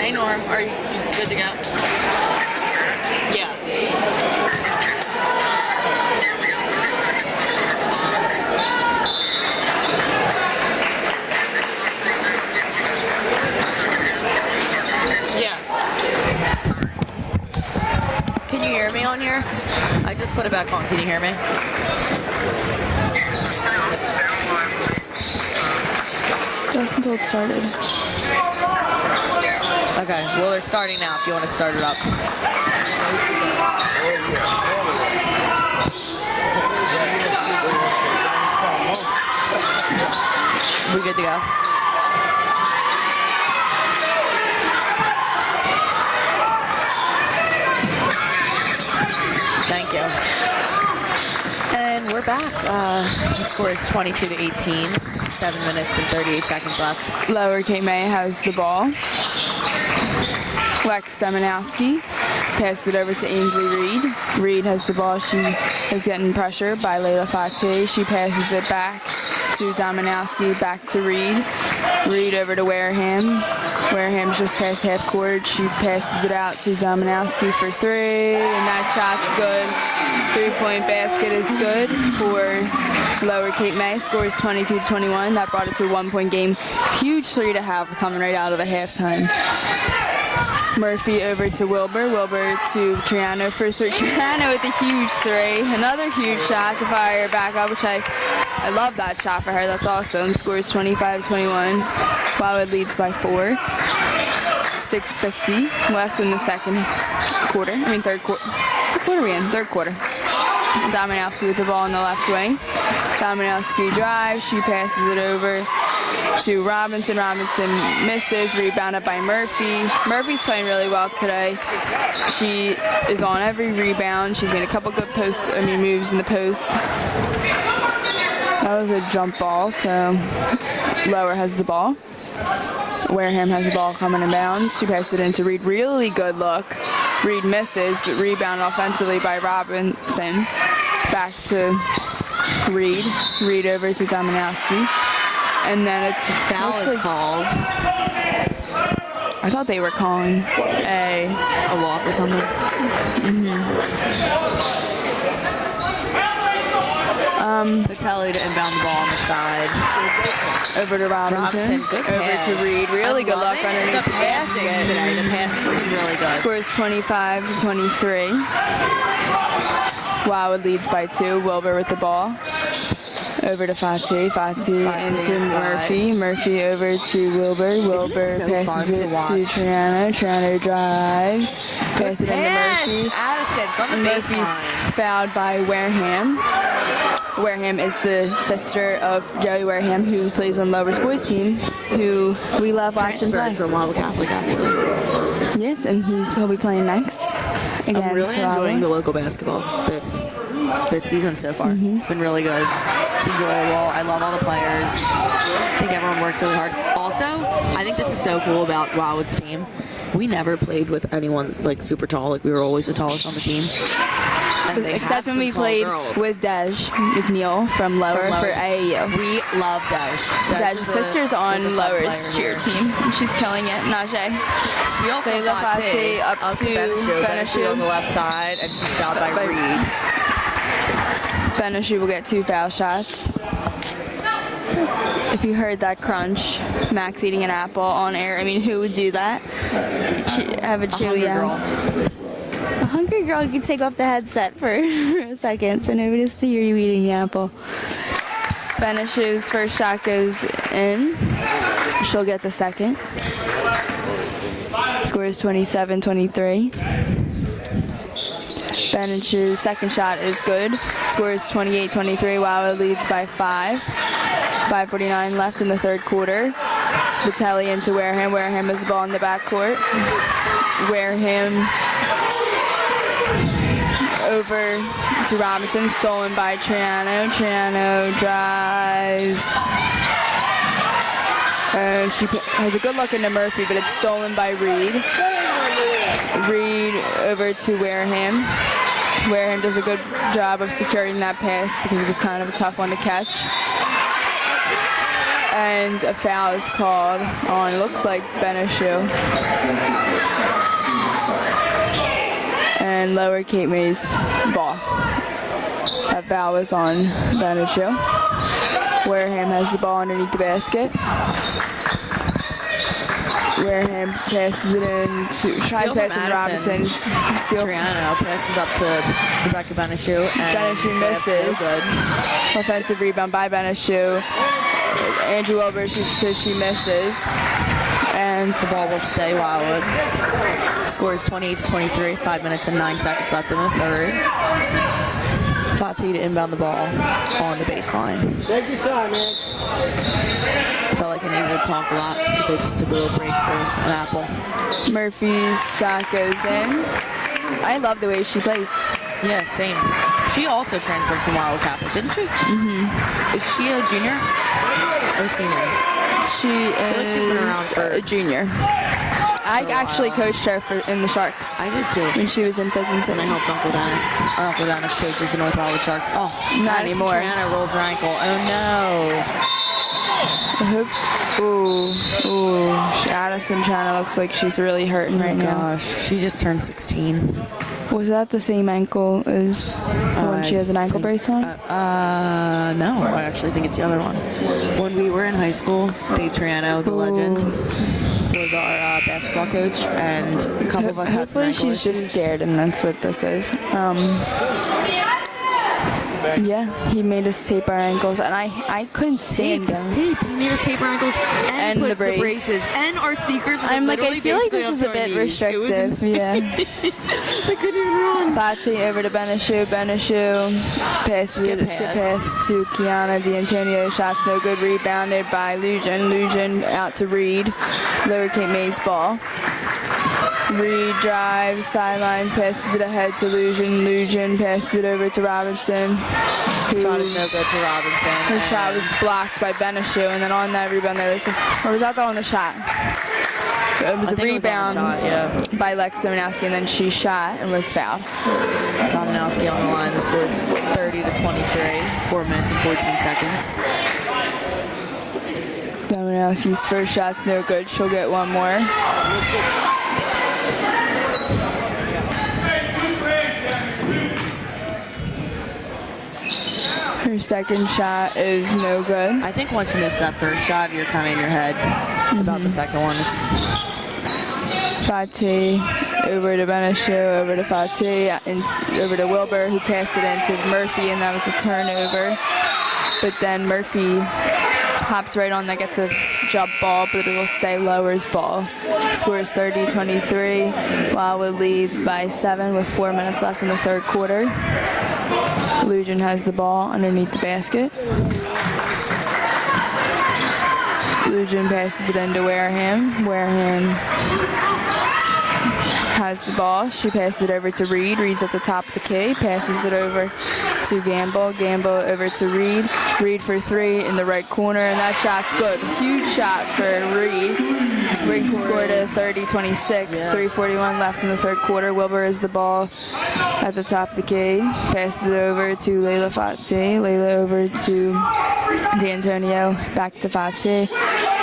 [SPEAKER 2] Hey Norm, are you good to go? Yeah. Yeah. Can you hear me on here? I just put it back on. Can you hear me?
[SPEAKER 1] Just until it started.
[SPEAKER 2] Okay, well they're starting now if you want to start it up. We good to go? Thank you. And we're back. The score is 22-18. 7 minutes and 38 seconds left.
[SPEAKER 1] Lower Cape May has the ball. Lex Demanowski passes it over to Ainsley Reed. Reed has the ball. She is getting pressure by Layla Fateh. She passes it back to Dominowski, back to Reed. Reed over to Wareham. Wareham's just past half court. She passes it out to Dominowski for three, and that shot's good. 3-point basket is good for Lower Cape May. Scores 22-21. That brought it to a 1-point game. Huge three to have coming right out of a halftime. Murphy over to Wilbur. Wilbur to Triano for three. Triano with a huge three. Another huge shot to fire back up, which I love that shot for her. That's awesome. Scores 25-21. Wildwood leads by 4. 6:50 left in the second quarter. Third quarter. What quarter are we in? Third quarter. Dominowski with the ball in the left wing. Dominowski drives. She passes it over to Robinson. Robinson misses. Rebounded by Murphy. Murphy's playing really well today. She is on every rebound. She's made a couple good moves in the post. That was a jump ball, so Lower has the ball. Wareham has the ball coming in bounds. She passes it into Reed. Really good look. Reed misses, but rebound offensively by Robinson. Back to Reed. Reed over to Dominowski. And then it's
[SPEAKER 2] Foul is called.
[SPEAKER 1] I thought they were calling a
[SPEAKER 2] walk or something. Patelli to inbound the ball on the side.
[SPEAKER 1] over to Robinson.
[SPEAKER 2] Good
[SPEAKER 1] over
[SPEAKER 2] pass.
[SPEAKER 1] to Reed. Really good luck underneath
[SPEAKER 2] the passing
[SPEAKER 1] basket.
[SPEAKER 2] today. The passing's been really good.
[SPEAKER 1] Scores 25-23. Wildwood leads by 2. Wilbur with the ball. Over to Fatih. Fatih into
[SPEAKER 2] inside.
[SPEAKER 1] Murphy. Murphy over to Wilbur. Wilbur
[SPEAKER 2] so fun
[SPEAKER 1] passes
[SPEAKER 2] to
[SPEAKER 1] it
[SPEAKER 2] watch?
[SPEAKER 1] to Triano. Triano drives. Passes it into Murphy.
[SPEAKER 2] Addison from the
[SPEAKER 1] Murphy's
[SPEAKER 2] baseline.
[SPEAKER 1] fouled by Wareham. Wareham is the sister of Joey Wareham, who plays on Lower's boys team, who we love watching play.
[SPEAKER 2] Transferred from Wildwood Catholic, actually.
[SPEAKER 1] Yes, and he'll be playing next against
[SPEAKER 2] I'm really
[SPEAKER 1] Wildwood.
[SPEAKER 2] enjoying the local basketball this season so far. It's been really good. It's enjoyable. I love all the players. I think everyone works really hard. Also, I think this is so cool about Wildwood's team. We never played with anyone like super tall. Like we were always the tallest on the team. And they
[SPEAKER 1] Except
[SPEAKER 2] have
[SPEAKER 1] when
[SPEAKER 2] some
[SPEAKER 1] we
[SPEAKER 2] tall
[SPEAKER 1] played
[SPEAKER 2] girls.
[SPEAKER 1] with Dej McNeil from Lower for AAU.
[SPEAKER 2] We love Dej.
[SPEAKER 1] Dej's sister's on Lower's cheer team. She's killing it. Najee.
[SPEAKER 2] Steal from
[SPEAKER 1] Layla Fateh up to
[SPEAKER 2] Beneshu.
[SPEAKER 1] Beneshu.
[SPEAKER 2] Beneshu on the left side, and she's fouled by Reed.
[SPEAKER 1] Beneshu will get 2 foul shots. If you heard that crunch, Max eating an apple on air, I mean, who would do that? Have a chewy
[SPEAKER 2] girl.
[SPEAKER 1] hungry girl, you can take off the headset for a second so nobody has to hear you eating the apple. Benishu's first shot goes in. She'll get the second. Score is 27-23. Benishu's second shot is good. Score is 28-23. Wildwood leads by 5. 5:49 left in the third quarter. Vitelli into Wareham. Wareham has the ball in the backcourt. Wareham over to Robinson, stolen by Triano. Triano drives. And she has a good look into Murphy, but it's stolen by Reed. Reed over to Wareham. Wareham does a good job of securing that pass because it was kind of a tough one to catch. And a foul is called on, it looks like Benishu. And Lower Cape May's ball. That foul was on Benishu. Wareham has the ball underneath the basket. Wareham passes it in to tries passing to Robinson.
[SPEAKER 2] Triano passes up to Rebecca Benishu. And
[SPEAKER 1] Benishu misses.
[SPEAKER 2] No good.
[SPEAKER 1] Offensive rebound by Benishu. Andrew Wilbur shoots till she misses. And
[SPEAKER 2] The ball will stay Wildwood. Score is 28-23. 5 minutes and 9 seconds left in the third. Fatih to inbound the ball on the baseline.
[SPEAKER 4] Take your time, man.
[SPEAKER 2] I felt like I needed to talk a lot because they just took a little break for an apple.
[SPEAKER 1] Murphy's shot goes in. I love the way she plays.
[SPEAKER 2] Yeah, same. She also transferred from Wildwood Catholic, didn't she? Mm-hmm. Is she a junior or senior?
[SPEAKER 1] She
[SPEAKER 2] like
[SPEAKER 1] is
[SPEAKER 2] she's been around for
[SPEAKER 1] a junior. I actually coached her in the Sharks
[SPEAKER 2] I did too.
[SPEAKER 1] when she was in 5th and 6th.
[SPEAKER 2] And I helped Uncle Dennis. Our Uncle Dennis coaches the North Wildwood Sharks. Oh,
[SPEAKER 1] Not
[SPEAKER 2] Madison
[SPEAKER 1] anymore.
[SPEAKER 2] Triano rolls her ankle. Oh no.
[SPEAKER 1] Ooh. Addison Chana looks like she's really hurting right now.
[SPEAKER 2] Gosh, she just turned 16.
[SPEAKER 1] Was that the same ankle as when she has an ankle brace on?
[SPEAKER 2] No, I actually think it's the other one. When we were in high school, Dave Triano, the legend, was our basketball coach, and a couple of us had some
[SPEAKER 1] Hopefully
[SPEAKER 2] ankle
[SPEAKER 1] she's just
[SPEAKER 2] issues.
[SPEAKER 1] scared and that's what this is. Yeah, he made us tape our ankles and I couldn't stand them.
[SPEAKER 2] Tape. He made us tape our ankles and
[SPEAKER 1] And
[SPEAKER 2] put
[SPEAKER 1] the
[SPEAKER 2] the braces and our sneakers. were
[SPEAKER 1] I'm like, I
[SPEAKER 2] literally
[SPEAKER 1] feel like
[SPEAKER 2] basically
[SPEAKER 1] this is
[SPEAKER 2] up
[SPEAKER 1] a
[SPEAKER 2] to our
[SPEAKER 1] bit
[SPEAKER 2] knees. It was
[SPEAKER 1] restrictive.
[SPEAKER 2] insane.
[SPEAKER 1] Yeah.
[SPEAKER 2] I couldn't even run.
[SPEAKER 1] Fati over to Benishu. Benishu passes
[SPEAKER 2] Skip
[SPEAKER 1] it. Skip
[SPEAKER 2] pass.
[SPEAKER 1] pass to Kiana D'Antonio. Shots no good. Rebounded by Lujan. Lujan out to Reed. Lower Cape May's ball. Reed drives, sidelines, passes it ahead to Lujan. Lujan passes it over to Robinson.
[SPEAKER 2] Shot is no good for Robinson.
[SPEAKER 1] Her shot was blocked by Benishu, and then on that rebound there was, or was that the on the shot? It was
[SPEAKER 2] I
[SPEAKER 1] a
[SPEAKER 2] think it was on
[SPEAKER 1] rebound
[SPEAKER 2] the shot, yeah.
[SPEAKER 1] by Lex Dominowski, and then she shot and was fouled.
[SPEAKER 2] Dominowski on the line. The score is 30-23. 4 minutes and 14 seconds.
[SPEAKER 1] Dominowski's first shot's no good. She'll get one more. Her second shot is no good.
[SPEAKER 2] I think once you miss that first shot, you're kind of in your head about the second one. It's
[SPEAKER 1] Fatih over to Benishu, over to Fatih, and over to Wilbur, who passed it into Murphy, and that was a turnover. But then Murphy hops right on that, gets a jump ball, but it will stay Lower's ball. Scores 30-23. Wildwood leads by 7 with 4 minutes left in the third quarter. Lujan has the ball underneath the basket. Lujan passes it into Wareham. Wareham has the ball. She passes it over to Reed. Reed's at the top of the key. Passes it over to Gamble. Gamble over to Reed. Reed for 3 in the right corner, and that shot's good. Huge shot for Reed. Brings the score to 30-26. 3:41 left in the third quarter. Wilbur has the ball at the top of the key. Passes it over to Layla Fatih. Layla over to D'Antonio. Back to Fatih.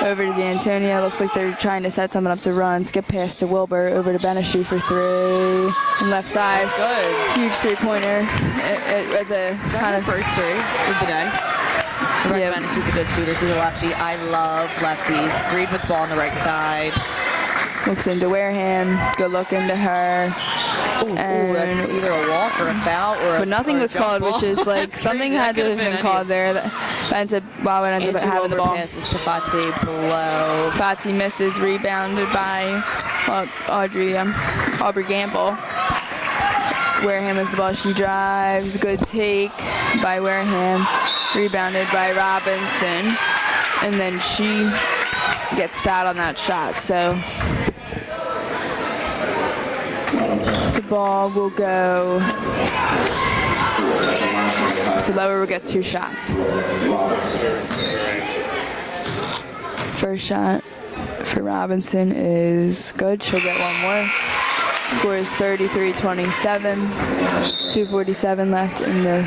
[SPEAKER 1] Over to D'Antonio. Looks like they're trying to set someone up to run. Skip pass to Wilbur. Over to Benishu for 3. And left side.
[SPEAKER 2] good.
[SPEAKER 1] Huge three-pointer. It was a kind of
[SPEAKER 2] first 3 of the day.
[SPEAKER 1] Yeah.
[SPEAKER 2] Rebecca Benishu's a good shooter. She's a lefty. I love lefties. Reed with the ball on the right side.
[SPEAKER 1] looks into Wareham. Good look into her.
[SPEAKER 2] Ooh, that's either a walk or a foul or a
[SPEAKER 1] But nothing
[SPEAKER 2] or a
[SPEAKER 1] was
[SPEAKER 2] jump
[SPEAKER 1] called,
[SPEAKER 2] ball.
[SPEAKER 1] which is like
[SPEAKER 2] That's
[SPEAKER 1] something
[SPEAKER 2] crazy.
[SPEAKER 1] had
[SPEAKER 2] That
[SPEAKER 1] to
[SPEAKER 2] could've
[SPEAKER 1] have been
[SPEAKER 2] been
[SPEAKER 1] called there. That Wildwood ends up
[SPEAKER 2] Andrew
[SPEAKER 1] having the
[SPEAKER 2] Wilbur
[SPEAKER 1] ball.
[SPEAKER 2] passes to Fati below.
[SPEAKER 1] Fati misses, rebounded by Aubrey Gamble. Wareham has the ball. She drives. Good take by Wareham. Rebounded by Robinson. And then she gets fouled on that shot. So the ball will go. So Lower will get 2 shots. First shot for Robinson is good. She'll get one more. Score is 33-27. 2:47 left in the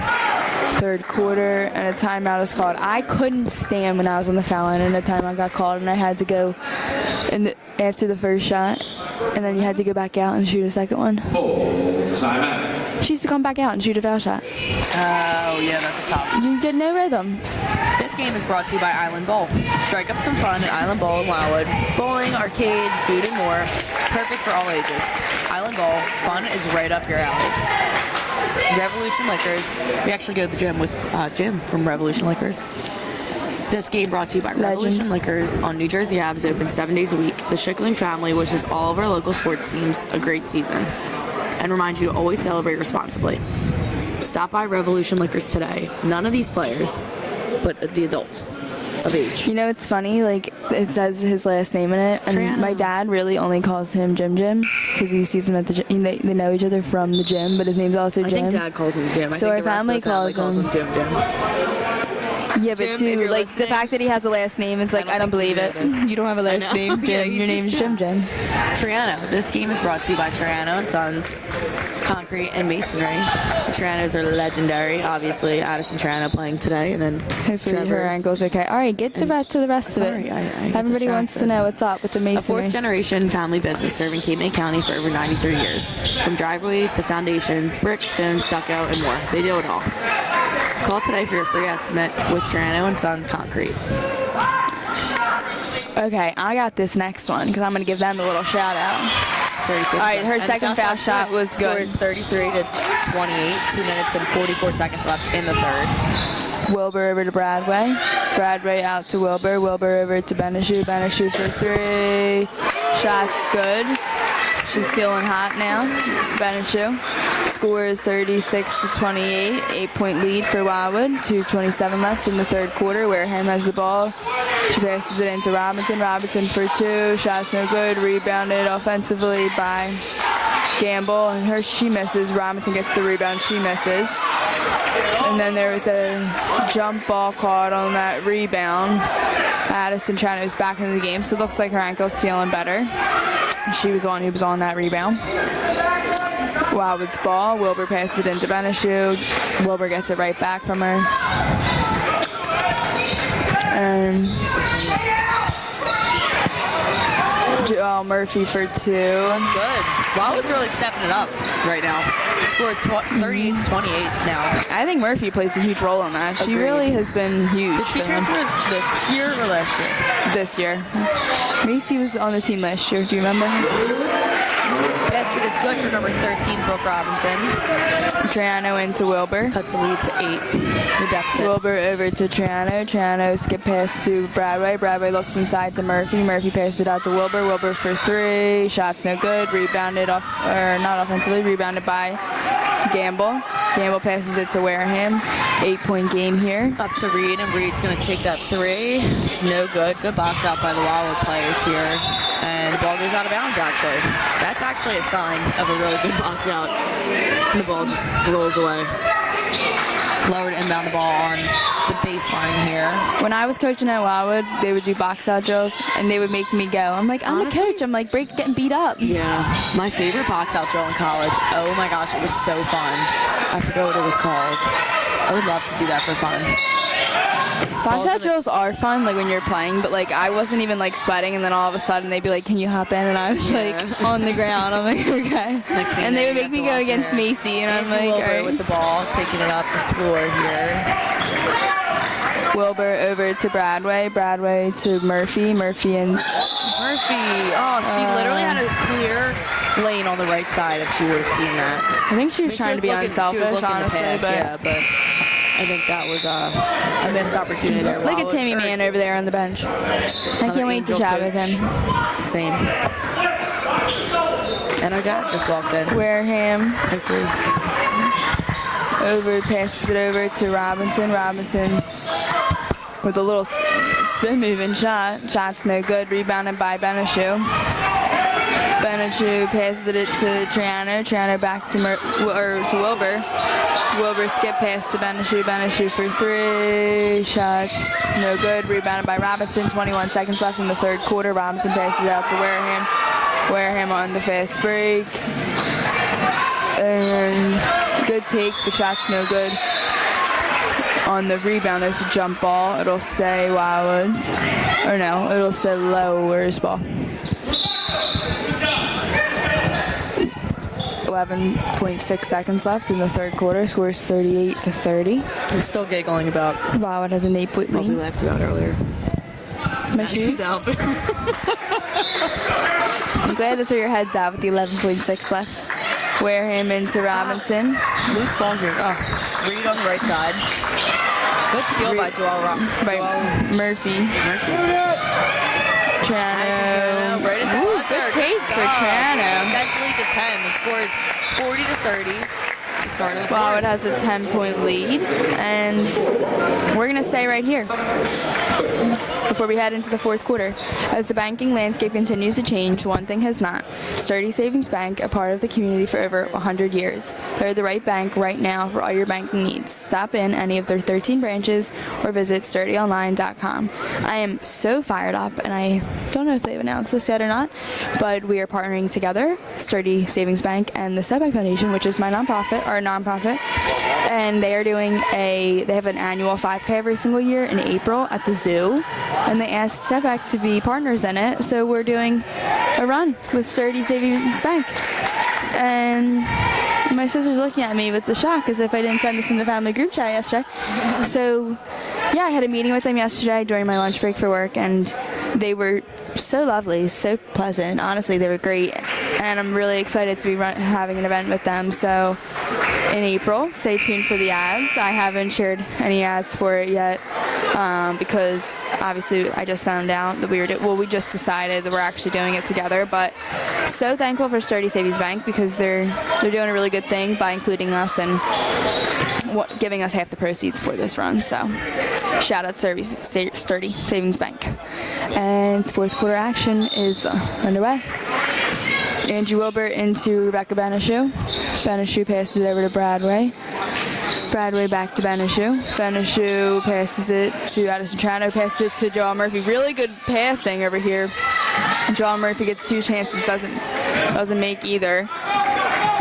[SPEAKER 1] third quarter, and a timeout is called. I couldn't stand when I was on the foul line and a timeout got called, and I had to go after the first shot, and then you had to go back out and shoot a second one.
[SPEAKER 3] Full timeout.
[SPEAKER 1] She used to come back out and shoot a foul shot.
[SPEAKER 2] Oh, yeah, that's tough.
[SPEAKER 1] You get no rhythm.
[SPEAKER 2] This game is brought to you by Island Bowl. Strike up some fun at Island Bowl in Wildwood. Bowling, arcade, food, and more. Perfect for all ages. Island Bowl, fun is right up your alley. Revolution Liquors. We actually go to the gym with Jim from Revolution Liquors. This game brought to you by Revolution Liquors on New Jersey Ave is open 7 days a week. The Schickling family wishes all of our local sports teams a great season and reminds you to always celebrate responsibly. Stop by Revolution Liquors today. None of these players, but the adults of age.
[SPEAKER 1] You know, it's funny, like, it says his last name in it, and
[SPEAKER 2] Triano.
[SPEAKER 1] my dad really only calls him Jim because he sees him at the gym. They know each other from the gym, but his name's also Jim.
[SPEAKER 2] I think Dad calls him Jim.
[SPEAKER 1] So
[SPEAKER 2] I
[SPEAKER 1] our
[SPEAKER 2] think the rest
[SPEAKER 1] family
[SPEAKER 2] of the family
[SPEAKER 1] calls
[SPEAKER 2] calls him Jim.
[SPEAKER 1] Yeah, but
[SPEAKER 2] Jim, if
[SPEAKER 1] too,
[SPEAKER 2] you're
[SPEAKER 1] like,
[SPEAKER 2] listening,
[SPEAKER 1] the fact that he has a last name, it's like, I don't
[SPEAKER 2] think
[SPEAKER 1] believe
[SPEAKER 2] you
[SPEAKER 1] it.
[SPEAKER 2] know this.
[SPEAKER 1] You don't have a last
[SPEAKER 2] know.
[SPEAKER 1] name,
[SPEAKER 2] Yeah,
[SPEAKER 1] Jim.
[SPEAKER 2] he's
[SPEAKER 1] Your name's
[SPEAKER 2] just
[SPEAKER 1] Jim.
[SPEAKER 2] Triano. This game is brought to you by Triano and Sons Concrete and Masonry. The Trianos are legendary. Obviously, Addison Triano playing today, and then
[SPEAKER 1] Hopefully
[SPEAKER 2] Trevor.
[SPEAKER 1] her ankle's okay. All right, get to the rest of
[SPEAKER 2] Sorry,
[SPEAKER 1] it.
[SPEAKER 2] I get
[SPEAKER 1] Everybody wants to
[SPEAKER 2] distracted.
[SPEAKER 1] know what's up with the
[SPEAKER 2] A
[SPEAKER 1] masonry.
[SPEAKER 2] fourth-generation family business serving Cape May County for over 93 years. From driveways to foundations, brick, stone, stucco, and more. They do it all. Call today for your free estimate with Triano and Sons Concrete.
[SPEAKER 1] Okay, I got this next one because I'm going to give them a little shout out.
[SPEAKER 2] All
[SPEAKER 1] right, her second foul shot was
[SPEAKER 2] Score
[SPEAKER 1] good.
[SPEAKER 2] is 33-28. 2 minutes and 44 seconds left in the third.
[SPEAKER 1] Wilbur over to Bradway. Bradway out to Wilbur. Wilbur over to Beneshu. Beneshu for 3. Shots good. She's feeling hot now. Beneshu. Score is 36-28. 8-point lead for Wildwood. 2:27 left in the third quarter. Wareham has the ball. She passes it into Robinson. Robinson for 2. Shots no good. Rebounded offensively by Gamble. And she misses. Robinson gets the rebound. She misses. And then there was a jump ball called on that rebound. Addison Chano's back into the game, so it looks like her ankle's feeling better. She was the one who was on that rebound. Wildwood's ball. Wilbur passes it into Beneshu. Wilbur gets it right back from her. And Joel Murphy for 2.
[SPEAKER 2] That's good. Wildwood's really stepping it up right now. The score is 38-28 now.
[SPEAKER 1] I think Murphy plays a huge role in that. She
[SPEAKER 2] Agreed.
[SPEAKER 1] really has been huge.
[SPEAKER 2] Did she
[SPEAKER 1] for them.
[SPEAKER 2] transfer this year or last year?
[SPEAKER 1] This year. Macy was on the team last year. Do you remember?
[SPEAKER 2] Basket is good for number 13, Brooke Robinson.
[SPEAKER 1] Triano into Wilbur.
[SPEAKER 2] Cuts the lead to 8. The deficit.
[SPEAKER 1] Wilbur over to Triano. Triano skip pass to Bradway. Bradway looks inside to Murphy. Murphy passes it out to Wilbur. Wilbur for 3. Shots no good. Rebounded off, or not offensively, rebounded by Gamble. Gamble passes it to Wareham. 8-point game here.
[SPEAKER 2] Up to Reed, and Reed's going to take that 3. It's no good. Good box out by the Wildwood players here. And the ball goes out of bounds, actually. That's actually a sign of a really good box out. And the ball just rolls away. Lower to inbound the ball on the baseline here.
[SPEAKER 1] When I was coaching at Wildwood, they would do box out drills, and they would make me go. I'm like, I'm
[SPEAKER 2] Honestly?
[SPEAKER 1] a coach. I'm like, getting beat up.
[SPEAKER 2] Yeah, my favorite box out drill in college. Oh my gosh, it was so fun. I forgot what it was called. I would love to do that for fun.
[SPEAKER 1] Box out drills are fun, like when you're playing, but like I wasn't even like sweating, and then all of a sudden they'd be like, "Can you hop in?" And I was like on the ground. I'm like, okay.
[SPEAKER 2] Next thing
[SPEAKER 1] And they
[SPEAKER 2] you
[SPEAKER 1] would
[SPEAKER 2] know,
[SPEAKER 1] make me
[SPEAKER 2] you
[SPEAKER 1] go
[SPEAKER 2] have to
[SPEAKER 1] against
[SPEAKER 2] watch it.
[SPEAKER 1] Macy, and I'm
[SPEAKER 2] Andrew
[SPEAKER 1] like,
[SPEAKER 2] Wilbur
[SPEAKER 1] all right.
[SPEAKER 2] with the ball, taking it up the floor here.
[SPEAKER 1] Wilbur over to Bradway. Bradway to Murphy. Murphy and
[SPEAKER 2] Murphy, oh, she literally had a clear lane on the right side if she would have seen that.
[SPEAKER 1] I think she was
[SPEAKER 2] She
[SPEAKER 1] trying
[SPEAKER 2] was
[SPEAKER 1] to be
[SPEAKER 2] looking- she was
[SPEAKER 1] unselfish,
[SPEAKER 2] looking to
[SPEAKER 1] honestly,
[SPEAKER 2] pass,
[SPEAKER 1] but
[SPEAKER 2] yeah, but I think that was a missed opportunity there.
[SPEAKER 1] look at Tammy Mann over there on the bench. I can't wait to
[SPEAKER 2] Angel
[SPEAKER 1] chat with
[SPEAKER 2] coach.
[SPEAKER 1] him.
[SPEAKER 2] Same. And our dad just walked in.
[SPEAKER 1] Wareham
[SPEAKER 2] Hopefully.
[SPEAKER 1] passes it over to Robinson. Robinson with a little spin moving shot. Shot's no good. Rebounded by Beneshu. Beneshu passes it to Triano. Triano back to Wilbur. Wilbur skip pass to Beneshu. Beneshu for 3. Shots no good. Rebounded by Robinson. 21 seconds left in the third quarter. Robinson passes it out to Wareham. Wareham on the fast break. And good take. The shot's no good. On the rebound, there's a jump ball. It'll say Wildwoods. Or no, it'll say Lowers ball. 11.6 seconds left in the third quarter. Scores 38-30.
[SPEAKER 2] I'm still giggling about
[SPEAKER 1] Wildwood has an 8-point
[SPEAKER 2] what we
[SPEAKER 1] lead.
[SPEAKER 2] laughed about earlier.
[SPEAKER 1] My shoes. I'm glad that's where your head's at with the 11.6 left. Wareham into Robinson.
[SPEAKER 2] Loose ball here. Oh. Reed on the right side. Good steal by Joel
[SPEAKER 1] By Murphy. Trano.
[SPEAKER 2] Right at the
[SPEAKER 1] Ooh,
[SPEAKER 2] buzzer.
[SPEAKER 1] good take for Trano.
[SPEAKER 2] Extensively to 10. The score is 40-30. The start of the
[SPEAKER 1] Wildwood
[SPEAKER 2] fourth.
[SPEAKER 1] has a 10-point lead, and we're going to stay right here before we head into the fourth quarter. As the banking landscape continues to change, one thing has not. Sturdy Savings Bank, a part of the community for over 100 years. They're the right bank right now for all your banking needs. Stop in any of their 13 branches or visit sturdyonline.com. I am so fired up, and I don't know if they've announced this yet or not, but we are partnering together, Sturdy Savings Bank and the Step Back Foundation, which is my nonprofit, and they have an annual 5K every single year in April at the zoo, and they asked Step Back to be partners in it, so we're doing a run with Sturdy Savings Bank. And my sister's looking at me with the shock as if I didn't send this in the family group chat yesterday. So yeah, I had a meeting with them yesterday during my lunch break for work, and they were so lovely, so pleasant. Honestly, they were great, and I'm really excited to be having an event with them. So in April, stay tuned for the ads. I haven't shared any ads for it yet because obviously I just found out that we just decided that we're actually doing it together. But so thankful for Sturdy Savings Bank because they're doing a really good thing by including us and giving us half the proceeds for this run. So shout out Sturdy Savings Bank. And fourth quarter action is underway. Angie Wilbur into Rebecca Beneshu. Beneshu passes it over to Bradway. Bradway back to Beneshu. Beneshu passes it to Addison Trano. Passes it to Joel Murphy. Really good passing over here. Joel Murphy gets 2 chances. Doesn't make either.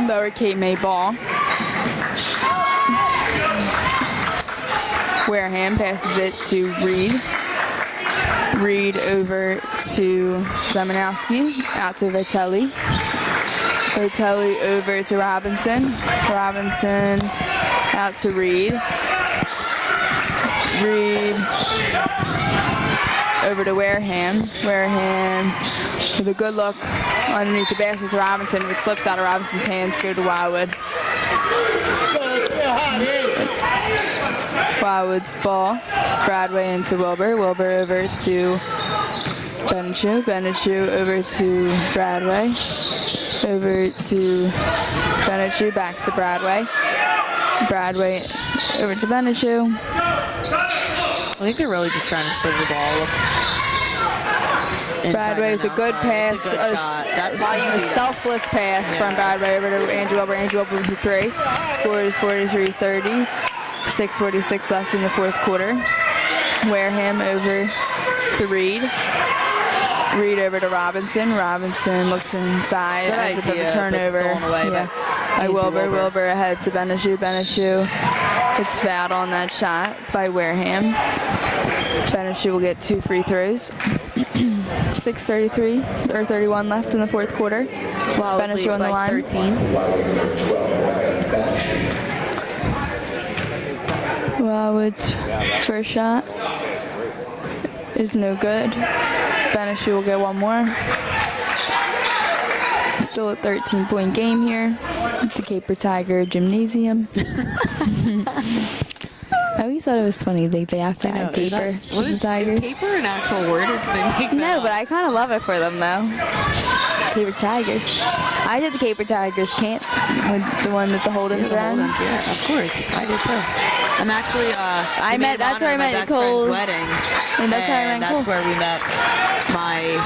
[SPEAKER 1] Lower Kate May ball. Wareham passes it to Reed. Reed over to Zemanowski, out to Vitelli. Vitelli over to Robinson. Robinson out to Reed. Reed over to Wareham. Wareham with a good look underneath the basket to Robinson, which slips out of Robinson's hands, go to Wildwood. Wildwood's ball. Bradway into Wilbur. Wilbur over to Beneshu. Beneshu over to Bradway. Over to Beneshu. Back to Bradway. Bradway over to Beneshu.
[SPEAKER 2] I think they're really just trying to swing the ball.
[SPEAKER 1] Bradway with a good pass.
[SPEAKER 2] It's a good shot. That's why you
[SPEAKER 1] a
[SPEAKER 2] do that.
[SPEAKER 1] selfless pass from Bradway over to Andrew Wilbur. Andrew Wilbur with 3. Score is 43-30. 6:46 left in the fourth quarter. Wareham over to Reed. Reed over to Robinson. Robinson looks inside.
[SPEAKER 2] Good
[SPEAKER 1] Ends up with
[SPEAKER 2] idea,
[SPEAKER 1] a turnover.
[SPEAKER 2] but stolen away by Angie
[SPEAKER 1] Wilbur.
[SPEAKER 2] Wilbur.
[SPEAKER 1] Wilbur ahead to Beneshu. Beneshu gets fouled on that shot by Wareham. Beneshu will get 2 free throws. 6:33 or 31 left in the fourth quarter.
[SPEAKER 2] Wow,
[SPEAKER 1] Beneshu on the line.
[SPEAKER 2] 13.
[SPEAKER 1] Wildwood's first shot is no good. Beneshu will get one more. It's Still a 13-point game here at the Caper Tiger Gymnasium. I always thought it was funny they have to add caper to the Tigers.
[SPEAKER 2] Is caper an actual word, or did they make that
[SPEAKER 1] No,
[SPEAKER 2] up?
[SPEAKER 1] but I kind of love it for them, though. Caper Tiger. I did the Caper Tigers camp with the one that the Holdens ran.
[SPEAKER 2] Yeah, of course. I did too. I'm actually,
[SPEAKER 1] that's where I met Nicole's
[SPEAKER 2] wedding.
[SPEAKER 1] And that's how I met
[SPEAKER 2] that's
[SPEAKER 1] Nicole.
[SPEAKER 2] where we met my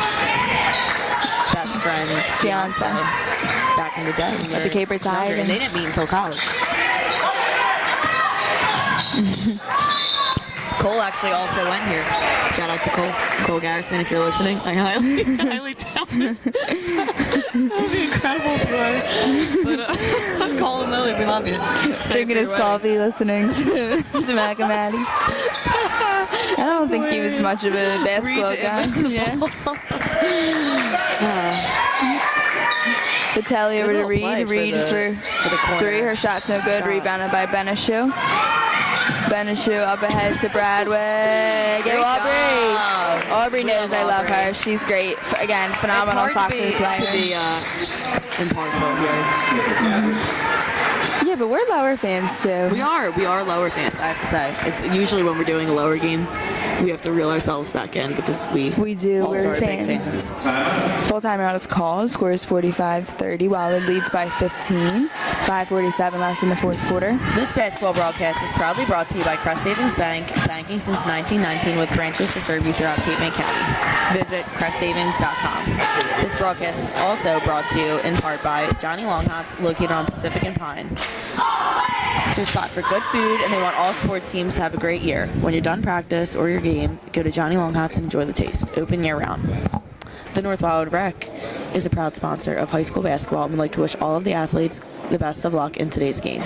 [SPEAKER 2] best friend's fiance back in the day.
[SPEAKER 1] At the Caper Tiger.
[SPEAKER 2] And they didn't meet until college. Cole actually also went here. Shout out to Cole Garrison, if you're listening. I highly doubt it. That'd be incredible if you were. But Cole and Lily, we love you.
[SPEAKER 1] Drinking his coffee, listening to Mac and Maddie. I don't think he was much of a basketball guy. Yeah. Vitelli over to Reed. Reed for
[SPEAKER 2] the corner.
[SPEAKER 1] 3. Her shot's no good. Rebounded by Benishu. Benishu up ahead to Bradway. Go Aubrey! Aubrey knows I love her. She's great. Again, phenomenal soccer player.
[SPEAKER 2] To be impartial here.
[SPEAKER 1] Yeah, but we're Lower fans too.
[SPEAKER 2] We are Lower fans, I have to say. It's usually when we're doing a Lower game, we have to reel ourselves back in because we
[SPEAKER 1] do.
[SPEAKER 2] also
[SPEAKER 1] We're
[SPEAKER 2] are big
[SPEAKER 1] fans.
[SPEAKER 2] fans.
[SPEAKER 1] Full timeout is called. Score is 45-30. While it leads by 15. 5:47 left in the fourth quarter.
[SPEAKER 2] This basketball broadcast is proudly brought to you by Crest Savings Bank, banking since 1919 with branches to serve you throughout Cape May County. Visit CrestSavings.com. This broadcast is also brought to you in part by Johnny Longhots, located on Pacific and Pine. It's your spot for good food, and they want all sports teams to have a great year. When you're done practice or your game, go to Johnny Longhots and enjoy the taste. Open year-round. The North Wildwood Rec is a proud sponsor of high school basketball and would like to wish all of the athletes the best of luck in today's game.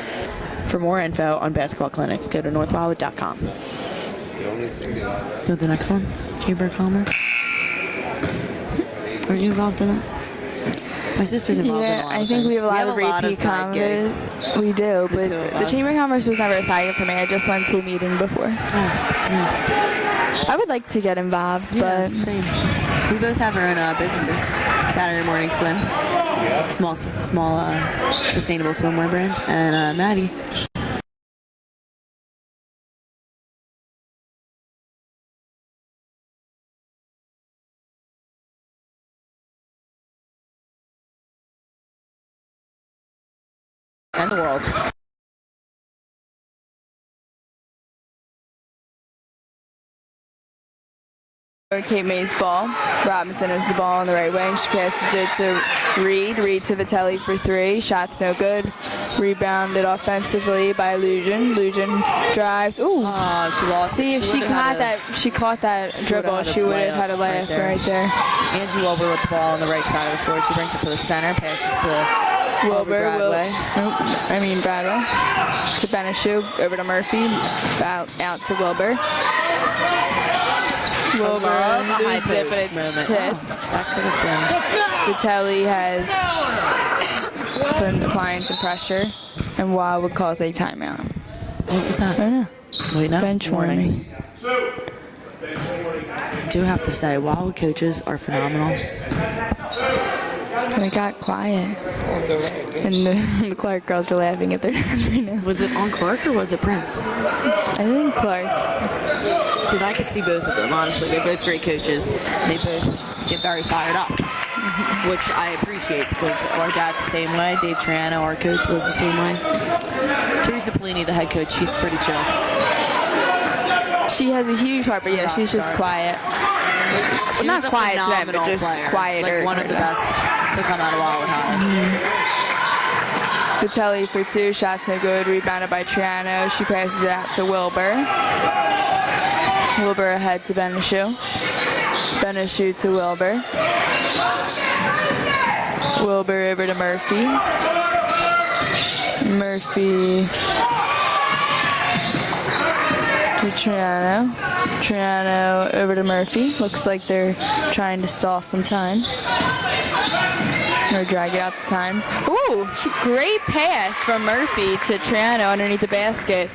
[SPEAKER 2] For more info on basketball clinics, go to northwildwood.com. Go to the next one. Chamber of Commerce. Are you involved in it? My sister's involved in a lot
[SPEAKER 1] I
[SPEAKER 2] of
[SPEAKER 1] think we
[SPEAKER 2] things.
[SPEAKER 1] have a lot of repeat
[SPEAKER 2] side gigs.
[SPEAKER 1] convos. We do, but
[SPEAKER 2] two of
[SPEAKER 1] the
[SPEAKER 2] us.
[SPEAKER 1] Chamber of Commerce was never a side gig for me. I just went to a meeting before.
[SPEAKER 2] Oh, nice.
[SPEAKER 1] I would like to get involved,
[SPEAKER 2] Yeah,
[SPEAKER 1] but
[SPEAKER 2] same. We both have our own businesses. Saturday Morning Swim, small, sustainable swimwear brand, and Maddie. And the world.
[SPEAKER 1] Cape May's ball. Robinson has the ball on the right wing. She passes it to Reed. Reed to Vitelli for 3. Shot's no good. Rebounded offensively by Lujan. Lujan drives. Ooh.
[SPEAKER 2] She lost.
[SPEAKER 1] See, if she caught that dribble,
[SPEAKER 2] had a
[SPEAKER 1] she would have
[SPEAKER 2] layup
[SPEAKER 1] had a layup
[SPEAKER 2] right there.
[SPEAKER 1] right there.
[SPEAKER 2] Angie Wilbur with the ball on the right side of the floor. She brings it to the center, passes to
[SPEAKER 1] Wilbur,
[SPEAKER 2] Bradway.
[SPEAKER 1] Bradway. To Benishu, over to Murphy, out to Wilbur. Wilbur
[SPEAKER 2] love a high
[SPEAKER 1] loses it, but
[SPEAKER 2] post
[SPEAKER 1] it's
[SPEAKER 2] moment.
[SPEAKER 1] tipped.
[SPEAKER 2] That could have been.
[SPEAKER 1] Vitelli has been applying some pressure, and Wild would cause a timeout.
[SPEAKER 2] What was that?
[SPEAKER 1] I don't know.
[SPEAKER 2] Wait, no.
[SPEAKER 1] Bench warning.
[SPEAKER 2] I do have to say, Wildwood coaches are phenomenal.
[SPEAKER 1] They got quiet, and the Clark girls are laughing at their dance right now.
[SPEAKER 2] Was it on Clark or was it Prince?
[SPEAKER 1] I think Clark.
[SPEAKER 2] Because I could see both of them, honestly. They're both great coaches. They both get very fired up, which I appreciate because our dad's the same way. Dave Triano, our coach, was the same way. Teresa Polini, the head coach, she's pretty chill.
[SPEAKER 1] She has a huge heart, but yeah, she's just quiet.
[SPEAKER 2] She
[SPEAKER 1] Not
[SPEAKER 2] was a
[SPEAKER 1] quiet to them, but
[SPEAKER 2] phenomenal
[SPEAKER 1] just
[SPEAKER 2] player.
[SPEAKER 1] quieter.
[SPEAKER 2] Like one of the best to come out of Wildwood High.
[SPEAKER 1] Vitelli for 2, shots no good, rebounded by Triano. She passes it out to Wilbur. Wilbur ahead to Benishu. Benishu to Wilbur. Wilbur over to Murphy. Murphy to Triano. Triano over to Murphy. Looks like they're trying to stall some time. Or drag it out the time. Ooh, great pass from Murphy to Triano underneath the basket.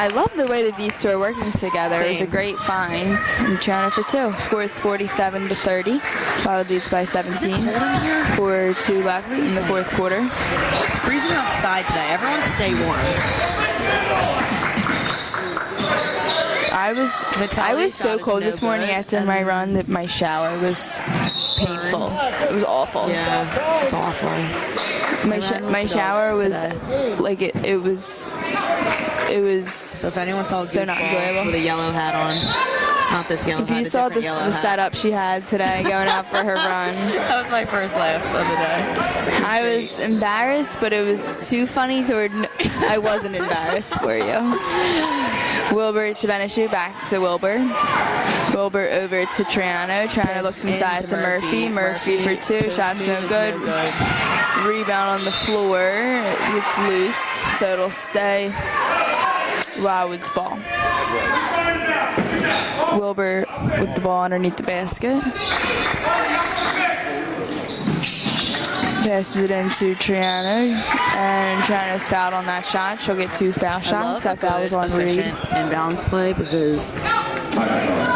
[SPEAKER 1] I love the way that these two are working together. It was a
[SPEAKER 2] Same.
[SPEAKER 1] great find. And Triana for 2. Score is 47-30. Wildwood leads by 17.
[SPEAKER 2] cold in here?
[SPEAKER 1] 4-2 left in the fourth quarter.
[SPEAKER 2] It's freezing outside today. Everyone stay warm.
[SPEAKER 1] I was
[SPEAKER 2] Vitaly's
[SPEAKER 1] so
[SPEAKER 2] shot is
[SPEAKER 1] cold
[SPEAKER 2] no
[SPEAKER 1] this morning
[SPEAKER 2] good,
[SPEAKER 1] after my run that my shower was painful. It was awful.
[SPEAKER 2] Yeah, it's awful.
[SPEAKER 1] My shower was like it was
[SPEAKER 2] So if anyone saw
[SPEAKER 1] so not
[SPEAKER 2] Goofball
[SPEAKER 1] enjoyable.
[SPEAKER 2] with a yellow hat on, not this yellow
[SPEAKER 1] If
[SPEAKER 2] hat,
[SPEAKER 1] you
[SPEAKER 2] a
[SPEAKER 1] saw
[SPEAKER 2] different yellow
[SPEAKER 1] the
[SPEAKER 2] hat.
[SPEAKER 1] setup she had today going out for her run,
[SPEAKER 2] That was my first laugh of the day.
[SPEAKER 1] I was embarrassed, but it was too funny toward. I wasn't embarrassed for you. Wilbur to Beneshu, back to Wilbur. Wilbur over to Triano. Triano looks inside
[SPEAKER 2] Into
[SPEAKER 1] to Murphy. Murphy for 2.
[SPEAKER 2] Post
[SPEAKER 1] Shots
[SPEAKER 2] move
[SPEAKER 1] no
[SPEAKER 2] is
[SPEAKER 1] good.
[SPEAKER 2] good.
[SPEAKER 1] Rebound on the floor. It's loose, so it'll stay Wildwood's ball. Wilbur with the ball underneath the basket. Passes it into Triano, and Triano's fouled on that shot. She'll get 2 foul shots. That foul was on Reed.
[SPEAKER 2] efficient inbounds play because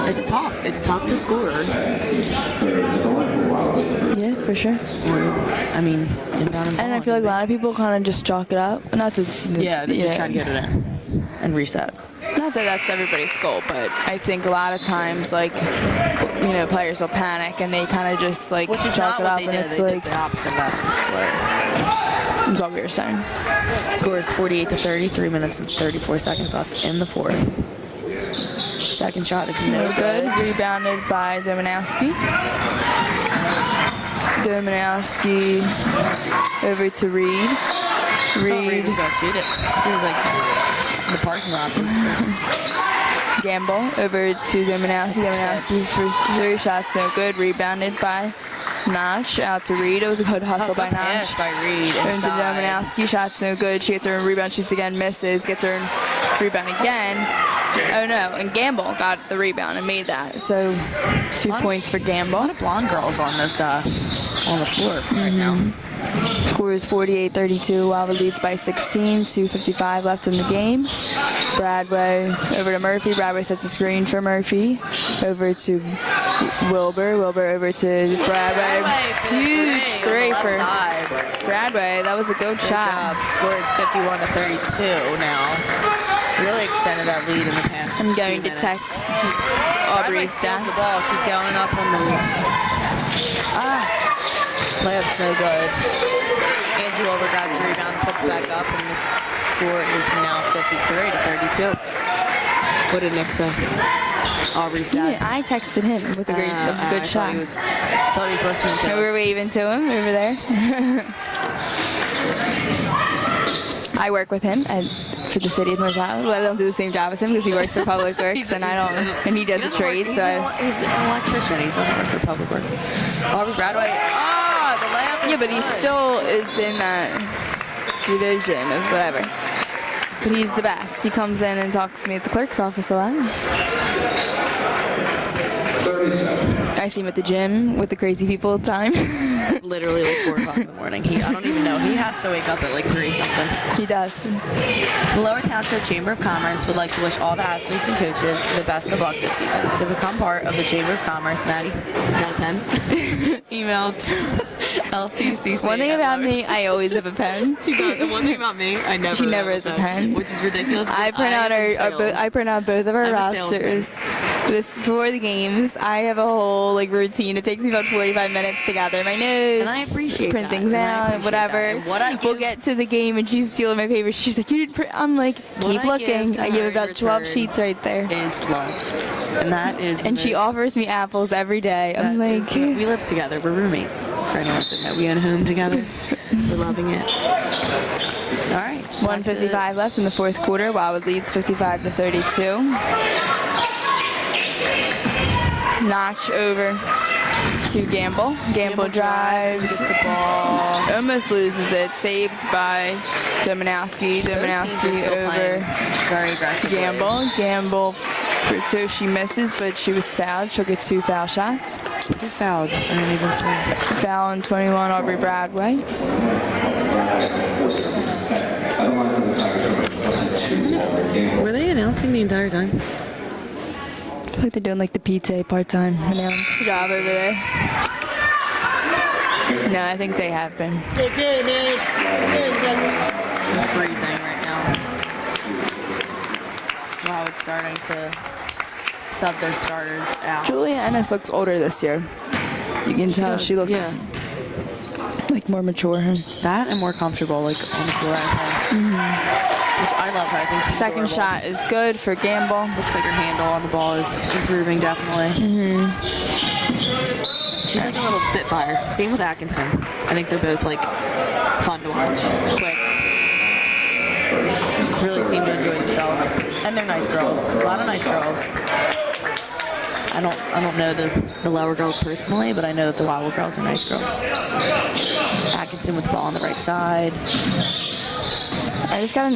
[SPEAKER 2] it's tough. It's tough to score.
[SPEAKER 1] Yeah, for sure.
[SPEAKER 2] I mean, inbound
[SPEAKER 1] And I feel like a lot of people kind of just chalk it up. Not that
[SPEAKER 2] Yeah, they just try to get it in and reset.
[SPEAKER 1] Not that that's everybody's goal, but I think a lot of times, like, players will panic and they kind of just like
[SPEAKER 2] Which is
[SPEAKER 1] chalk
[SPEAKER 2] not
[SPEAKER 1] it
[SPEAKER 2] what
[SPEAKER 1] up,
[SPEAKER 2] they
[SPEAKER 1] and
[SPEAKER 2] did.
[SPEAKER 1] it's
[SPEAKER 2] They
[SPEAKER 1] like
[SPEAKER 2] did the opposite of that, I swear.
[SPEAKER 1] it's what we were saying.
[SPEAKER 2] Score is 48-30, 3 minutes and 34 seconds left in the fourth. Second shot is
[SPEAKER 1] No good. Rebounded by Dominowski. Dominowski over to Reed.
[SPEAKER 2] Reed
[SPEAKER 1] Reed
[SPEAKER 2] was going to shoot it. She was like in the parking lot.
[SPEAKER 1] Gamble over to Dominowski. Dominowski's for 3 shots, no good. Rebounded by Notch. Out to Reed. It was a good hustle by Notch.
[SPEAKER 2] Pass by Reed
[SPEAKER 1] Into
[SPEAKER 2] inside.
[SPEAKER 1] Dominowski. Shots no good. She gets her own rebound, shoots again, misses. Gets her own rebound again. Oh no, and Gamble got the rebound and made that. So 2 points for
[SPEAKER 2] A lot
[SPEAKER 1] Gamble.
[SPEAKER 2] of blonde girls on this on the floor right now.
[SPEAKER 1] Score is 48-32. Wildwood leads by 16. 2:55 left in the game. Bradway over to Murphy. Bradway sets a screen for Murphy. Over to Wilbur. Wilbur over to Bradway. Huge three for Bradway. That was a good
[SPEAKER 2] Good
[SPEAKER 1] shot.
[SPEAKER 2] job. Score is 51-32 now. Really extended that lead in the past.
[SPEAKER 1] I'm going
[SPEAKER 2] few
[SPEAKER 1] to
[SPEAKER 2] minutes.
[SPEAKER 1] text
[SPEAKER 2] Bradway
[SPEAKER 1] Aubrey's
[SPEAKER 2] steals the
[SPEAKER 1] dad.
[SPEAKER 2] ball. She's going up on the layup's no good. Angie Wilbur grabs the rebound, puts it back up, and the score is now 53-32. What did Nick say? Aubrey's
[SPEAKER 1] Yeah,
[SPEAKER 2] dad.
[SPEAKER 1] I texted him with a good shot.
[SPEAKER 2] Thought he was listening to
[SPEAKER 1] And we're
[SPEAKER 2] us.
[SPEAKER 1] waving to him over there. I work with him for the city of North Iowa. Well, I don't do the same job as him because he works for Public Works, and I don't. And he does a trade,
[SPEAKER 2] He's
[SPEAKER 1] so.
[SPEAKER 2] he's an electrician. He doesn't work for Public Works. Aubrey Bradway. The layup is
[SPEAKER 1] Yeah, but he
[SPEAKER 2] good.
[SPEAKER 1] still is in that division of whatever. But he's the best. He comes in and talks to me at the clerk's office a lot.
[SPEAKER 3] 37.
[SPEAKER 1] I see him at the gym with the crazy people all the time.
[SPEAKER 2] Literally like 4 o'clock in the morning. I don't even know. He has to wake up at like 3 something.
[SPEAKER 1] He does.
[SPEAKER 2] The Lower Township Chamber of Commerce would like to wish all the athletes and coaches the best of luck this season. To become part of the Chamber of Commerce, Maddie, got a pen? Email to LTCC.
[SPEAKER 1] One thing about me, I always have a pen.
[SPEAKER 2] She does. And one thing about me, I never.
[SPEAKER 1] She never
[SPEAKER 2] have
[SPEAKER 1] has a pen.
[SPEAKER 2] which is ridiculous.
[SPEAKER 1] I print out I print out both of our
[SPEAKER 2] I'm a salesman.
[SPEAKER 1] rosters. This before the games. I have a whole routine. It takes me about 45 minutes to gather my notes.
[SPEAKER 2] And I appreciate
[SPEAKER 1] print
[SPEAKER 2] that.
[SPEAKER 1] things
[SPEAKER 2] And I
[SPEAKER 1] out,
[SPEAKER 2] appreciate
[SPEAKER 1] whatever.
[SPEAKER 2] that. And what I
[SPEAKER 1] We'll
[SPEAKER 2] give-
[SPEAKER 1] get to the game and she's stealing my papers. She's like, "You didn't print." I'm like,
[SPEAKER 2] What
[SPEAKER 1] "Keep
[SPEAKER 2] I
[SPEAKER 1] looking."
[SPEAKER 2] give to
[SPEAKER 1] I
[SPEAKER 2] her
[SPEAKER 1] give
[SPEAKER 2] in
[SPEAKER 1] about 12
[SPEAKER 2] return
[SPEAKER 1] sheets right there.
[SPEAKER 2] Is love, and that is.
[SPEAKER 1] And she
[SPEAKER 2] this-
[SPEAKER 1] offers me apples every day. I'm
[SPEAKER 2] that
[SPEAKER 1] like,
[SPEAKER 2] is we live together. We're roommates. For anyone that didn't know, we own a home together. We're loving it. All right.
[SPEAKER 1] 1:55 left in the fourth quarter. Wildwood leads 55-32. Notch over to Gamble. Gamble drives.
[SPEAKER 2] Gets the ball.
[SPEAKER 1] Almost loses it. Saved by Dominowski. Dominowski over
[SPEAKER 2] Very
[SPEAKER 1] to
[SPEAKER 2] aggressive.
[SPEAKER 1] Gamble. Gamble for 2. She misses, but she was fouled. She'll get 2 foul shots.
[SPEAKER 2] Who fouled? I didn't even say.
[SPEAKER 1] Foul on 21, Aubrey Bradway.
[SPEAKER 3] At the line for the Tigers, number 22,
[SPEAKER 2] Were they announcing the entire time?
[SPEAKER 1] I feel like they're doing like the pizza part-time announce job over there. No, I think they have been.
[SPEAKER 2] I'm freezing right now. Wow, it's starting to sub their starters out.
[SPEAKER 1] Julia Ennis looks older this year. You can tell she looks like more mature.
[SPEAKER 2] That and more comfortable, like on the floor. Which I love her. I think she's
[SPEAKER 1] Second
[SPEAKER 2] adorable.
[SPEAKER 1] shot is good for Gamble.
[SPEAKER 2] Looks like her handle on the ball is improving definitely. She's like a little spitfire. Same with Atkinson. I think they're both like fun to watch. Quick. Really seem to enjoy themselves. And they're nice girls. A lot of nice girls. I don't know the lower girls personally, but I know that the Wildwood girls are nice girls. Atkinson with the ball on the right side.
[SPEAKER 1] I just got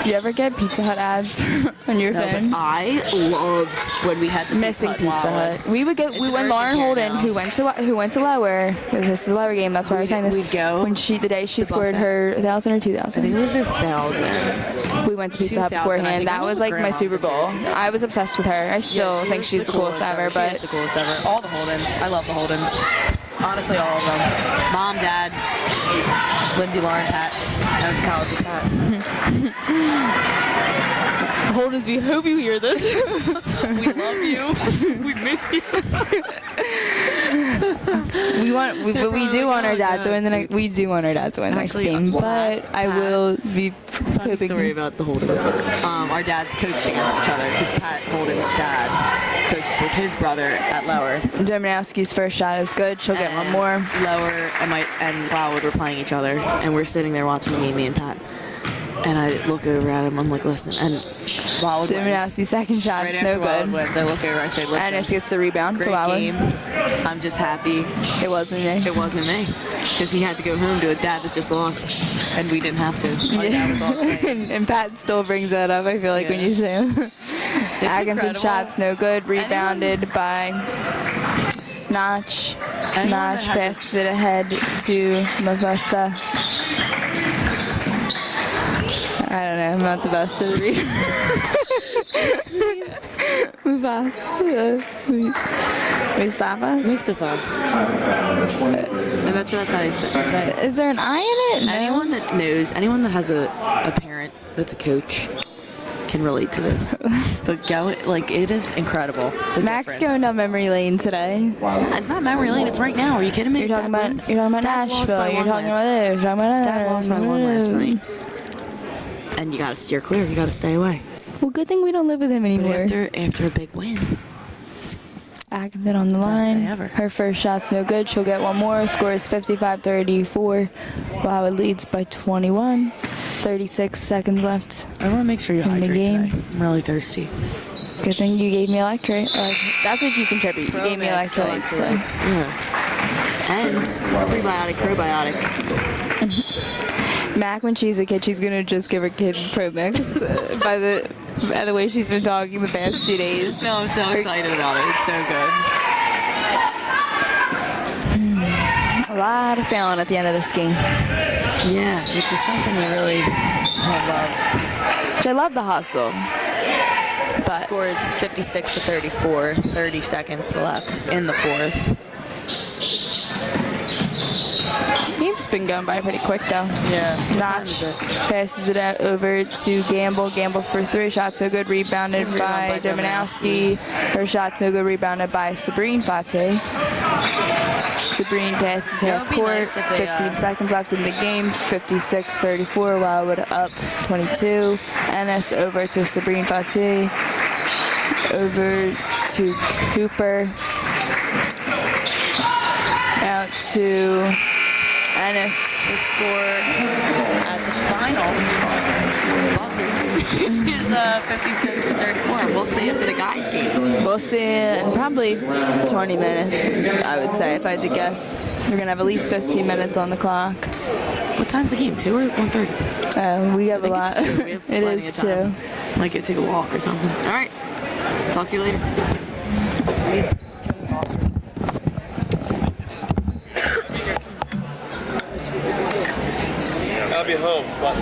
[SPEAKER 1] do you ever get Pizza Hut ads on your
[SPEAKER 2] No, but
[SPEAKER 1] phone?
[SPEAKER 2] I loved when we had the
[SPEAKER 1] Missing Pizza
[SPEAKER 2] Wildwood.
[SPEAKER 1] Hut. We would get
[SPEAKER 2] It's
[SPEAKER 1] when
[SPEAKER 2] urgent
[SPEAKER 1] Lauren
[SPEAKER 2] care
[SPEAKER 1] Holden,
[SPEAKER 2] now.
[SPEAKER 1] who went to Lower, because this is a Lower game. That's why I was saying this.
[SPEAKER 2] We'd go
[SPEAKER 1] when the day she
[SPEAKER 2] the
[SPEAKER 1] scored
[SPEAKER 2] buffet.
[SPEAKER 1] her 1,000 or
[SPEAKER 2] I think
[SPEAKER 1] 2,000.
[SPEAKER 2] it was 1,000.
[SPEAKER 1] We went to Pizza Hut
[SPEAKER 2] 2,000, I think.
[SPEAKER 1] beforehand.
[SPEAKER 2] I
[SPEAKER 1] That
[SPEAKER 2] think
[SPEAKER 1] was like my
[SPEAKER 2] Grandma
[SPEAKER 1] Super Bowl.
[SPEAKER 2] deserved it.
[SPEAKER 1] I was obsessed with her. I still think she's the coolest ever.
[SPEAKER 2] She
[SPEAKER 1] But
[SPEAKER 2] is the coolest ever. All the Holdens. I love the Holdens. Honestly, all of them. Mom, Dad, Lindsay, Lauren, Pat. I went to college with Pat. Holdens, we hope you hear this. We love you. We miss you.
[SPEAKER 1] we do want our dad to win the next. We do want our dad to win the next
[SPEAKER 2] Actually,
[SPEAKER 1] game.
[SPEAKER 2] well,
[SPEAKER 1] But I
[SPEAKER 2] Pat-
[SPEAKER 1] will be
[SPEAKER 2] Funny story about the Holdens. Our dads coached against each other because Pat Holden's dad coaches with his brother at Lower.
[SPEAKER 1] Dominowski's first shot is good. She'll get one more.
[SPEAKER 2] Lower and Wildwood were playing each other, and we're sitting there watching the game, me and Pat. And I look over at him. I'm like, listen, and Wildwood wins.
[SPEAKER 1] Dominowski's second shot's
[SPEAKER 2] Right
[SPEAKER 1] no
[SPEAKER 2] after Wildwood
[SPEAKER 1] good.
[SPEAKER 2] wins, I look over. I say, listen,
[SPEAKER 1] Ennis gets the rebound for
[SPEAKER 2] great
[SPEAKER 1] Wildwood.
[SPEAKER 2] game. I'm just happy
[SPEAKER 1] It wasn't me.
[SPEAKER 2] it wasn't me because he had to go home to a dad that just lost, and we didn't have to. My dad was all excited.
[SPEAKER 1] and Pat still brings that up, I feel like, when
[SPEAKER 2] Yeah.
[SPEAKER 1] you say him. Atkinson
[SPEAKER 2] incredible.
[SPEAKER 1] shot's no good. Rebounded by Notch.
[SPEAKER 2] Anyone
[SPEAKER 1] Notch
[SPEAKER 2] that has a-
[SPEAKER 1] passes it ahead to Mufasa. I don't know. I'm not the best at reading. Mufasa.
[SPEAKER 2] Mustafa. I bet you that's how you say it.
[SPEAKER 1] Is there an I in it? No.
[SPEAKER 2] Anyone that knows, anyone that has a parent that's a coach can relate to this. But it is incredible. The
[SPEAKER 1] Max
[SPEAKER 2] difference.
[SPEAKER 1] going down memory lane today.
[SPEAKER 2] It's not memory lane. It's right now. Are you kidding me?
[SPEAKER 1] You're talking about
[SPEAKER 2] Dad
[SPEAKER 1] Nashville.
[SPEAKER 2] lost by
[SPEAKER 1] You're
[SPEAKER 2] one
[SPEAKER 1] talking
[SPEAKER 2] last-
[SPEAKER 1] about this. You're talking about
[SPEAKER 2] Dad lost by one last night. And you got to steer clear. You got to stay away.
[SPEAKER 1] Well, good thing we don't live with him
[SPEAKER 2] But
[SPEAKER 1] anymore.
[SPEAKER 2] after a big win,
[SPEAKER 1] Atkinson on the
[SPEAKER 2] best
[SPEAKER 1] line.
[SPEAKER 2] day ever.
[SPEAKER 1] Her first shot's no good. She'll get one more. Score is 55-34. Wildwood leads by 21. 36 seconds left.
[SPEAKER 2] I want to make sure you
[SPEAKER 1] In the
[SPEAKER 2] hydrate
[SPEAKER 1] game.
[SPEAKER 2] today. I'm really thirsty.
[SPEAKER 1] Good thing you gave me electrolyte. That's what you contribute. You gave me
[SPEAKER 2] Pro-Mix
[SPEAKER 1] electrolytes. So.
[SPEAKER 2] Yeah. And probiotic.
[SPEAKER 1] Mac, when she's a kid, she's gonna just give her kid Pro Mix by the way she's been talking the past 2 days.
[SPEAKER 2] No, I'm so excited about it. It's so good.
[SPEAKER 1] A lot of fouling at the end of this game.
[SPEAKER 2] Yeah, which is something I really don't love.
[SPEAKER 1] Which I love the hustle. But
[SPEAKER 2] Score is 56-34. 30 seconds left in the fourth.
[SPEAKER 1] this game's been going by pretty quick though.
[SPEAKER 2] Yeah.
[SPEAKER 1] Notch passes it out over to Gamble. Gamble for three shots, no good. Rebounded
[SPEAKER 2] Good
[SPEAKER 1] by
[SPEAKER 2] rebound by
[SPEAKER 1] Dominowski. Her shot's no good. Rebounded by Sabrine Fate. Sabrine passes
[SPEAKER 2] That
[SPEAKER 1] half
[SPEAKER 2] would be
[SPEAKER 1] court.
[SPEAKER 2] nice if they,
[SPEAKER 1] 15 seconds left in the game. 56-34. Wildwood up 22. Ennis over to Sabrine Fate. Over to Cooper. Out to Ennis.
[SPEAKER 2] The score at the final buzzer is 56-34. We'll see it for the guys' game.
[SPEAKER 1] We'll see in probably 20 minutes, I would say, if I had to guess. We're going to have at least 15 minutes on the clock.
[SPEAKER 2] What time's the game? 2 or 1:30?
[SPEAKER 1] We have a lot.
[SPEAKER 2] It's 2. We have
[SPEAKER 1] It
[SPEAKER 2] plenty
[SPEAKER 1] is
[SPEAKER 2] of time.
[SPEAKER 1] 2.
[SPEAKER 2] Might go take a walk or something. All right. Talk to you later.
[SPEAKER 4] I'll be home. But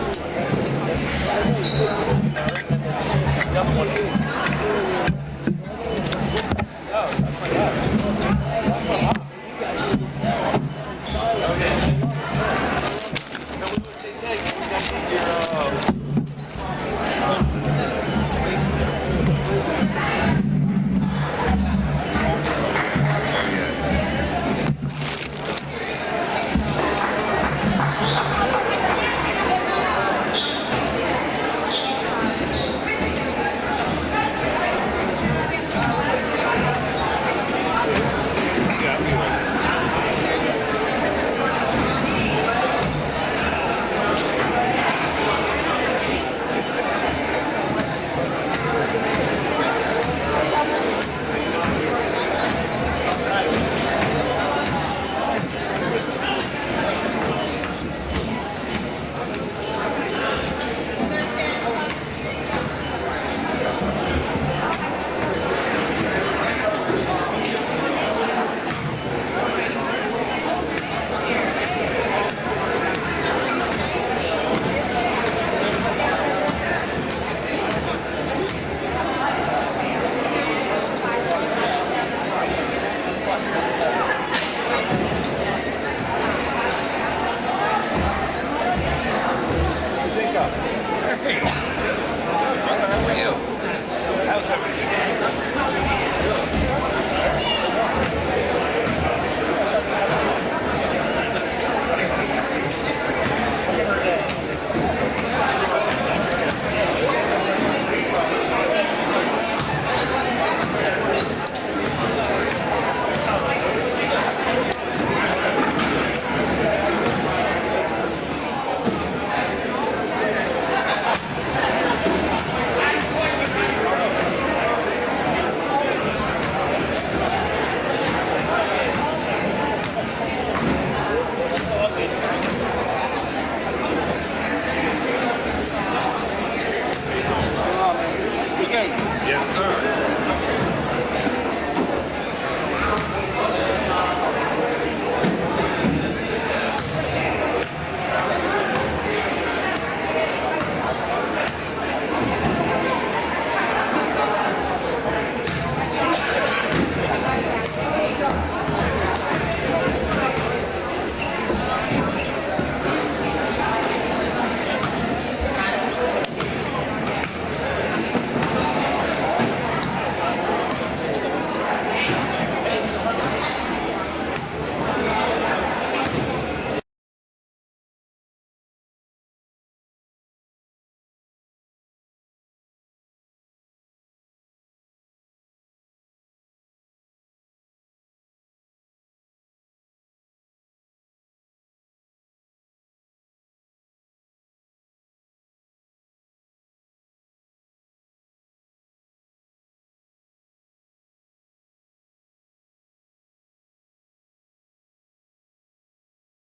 [SPEAKER 4] Yes, sir.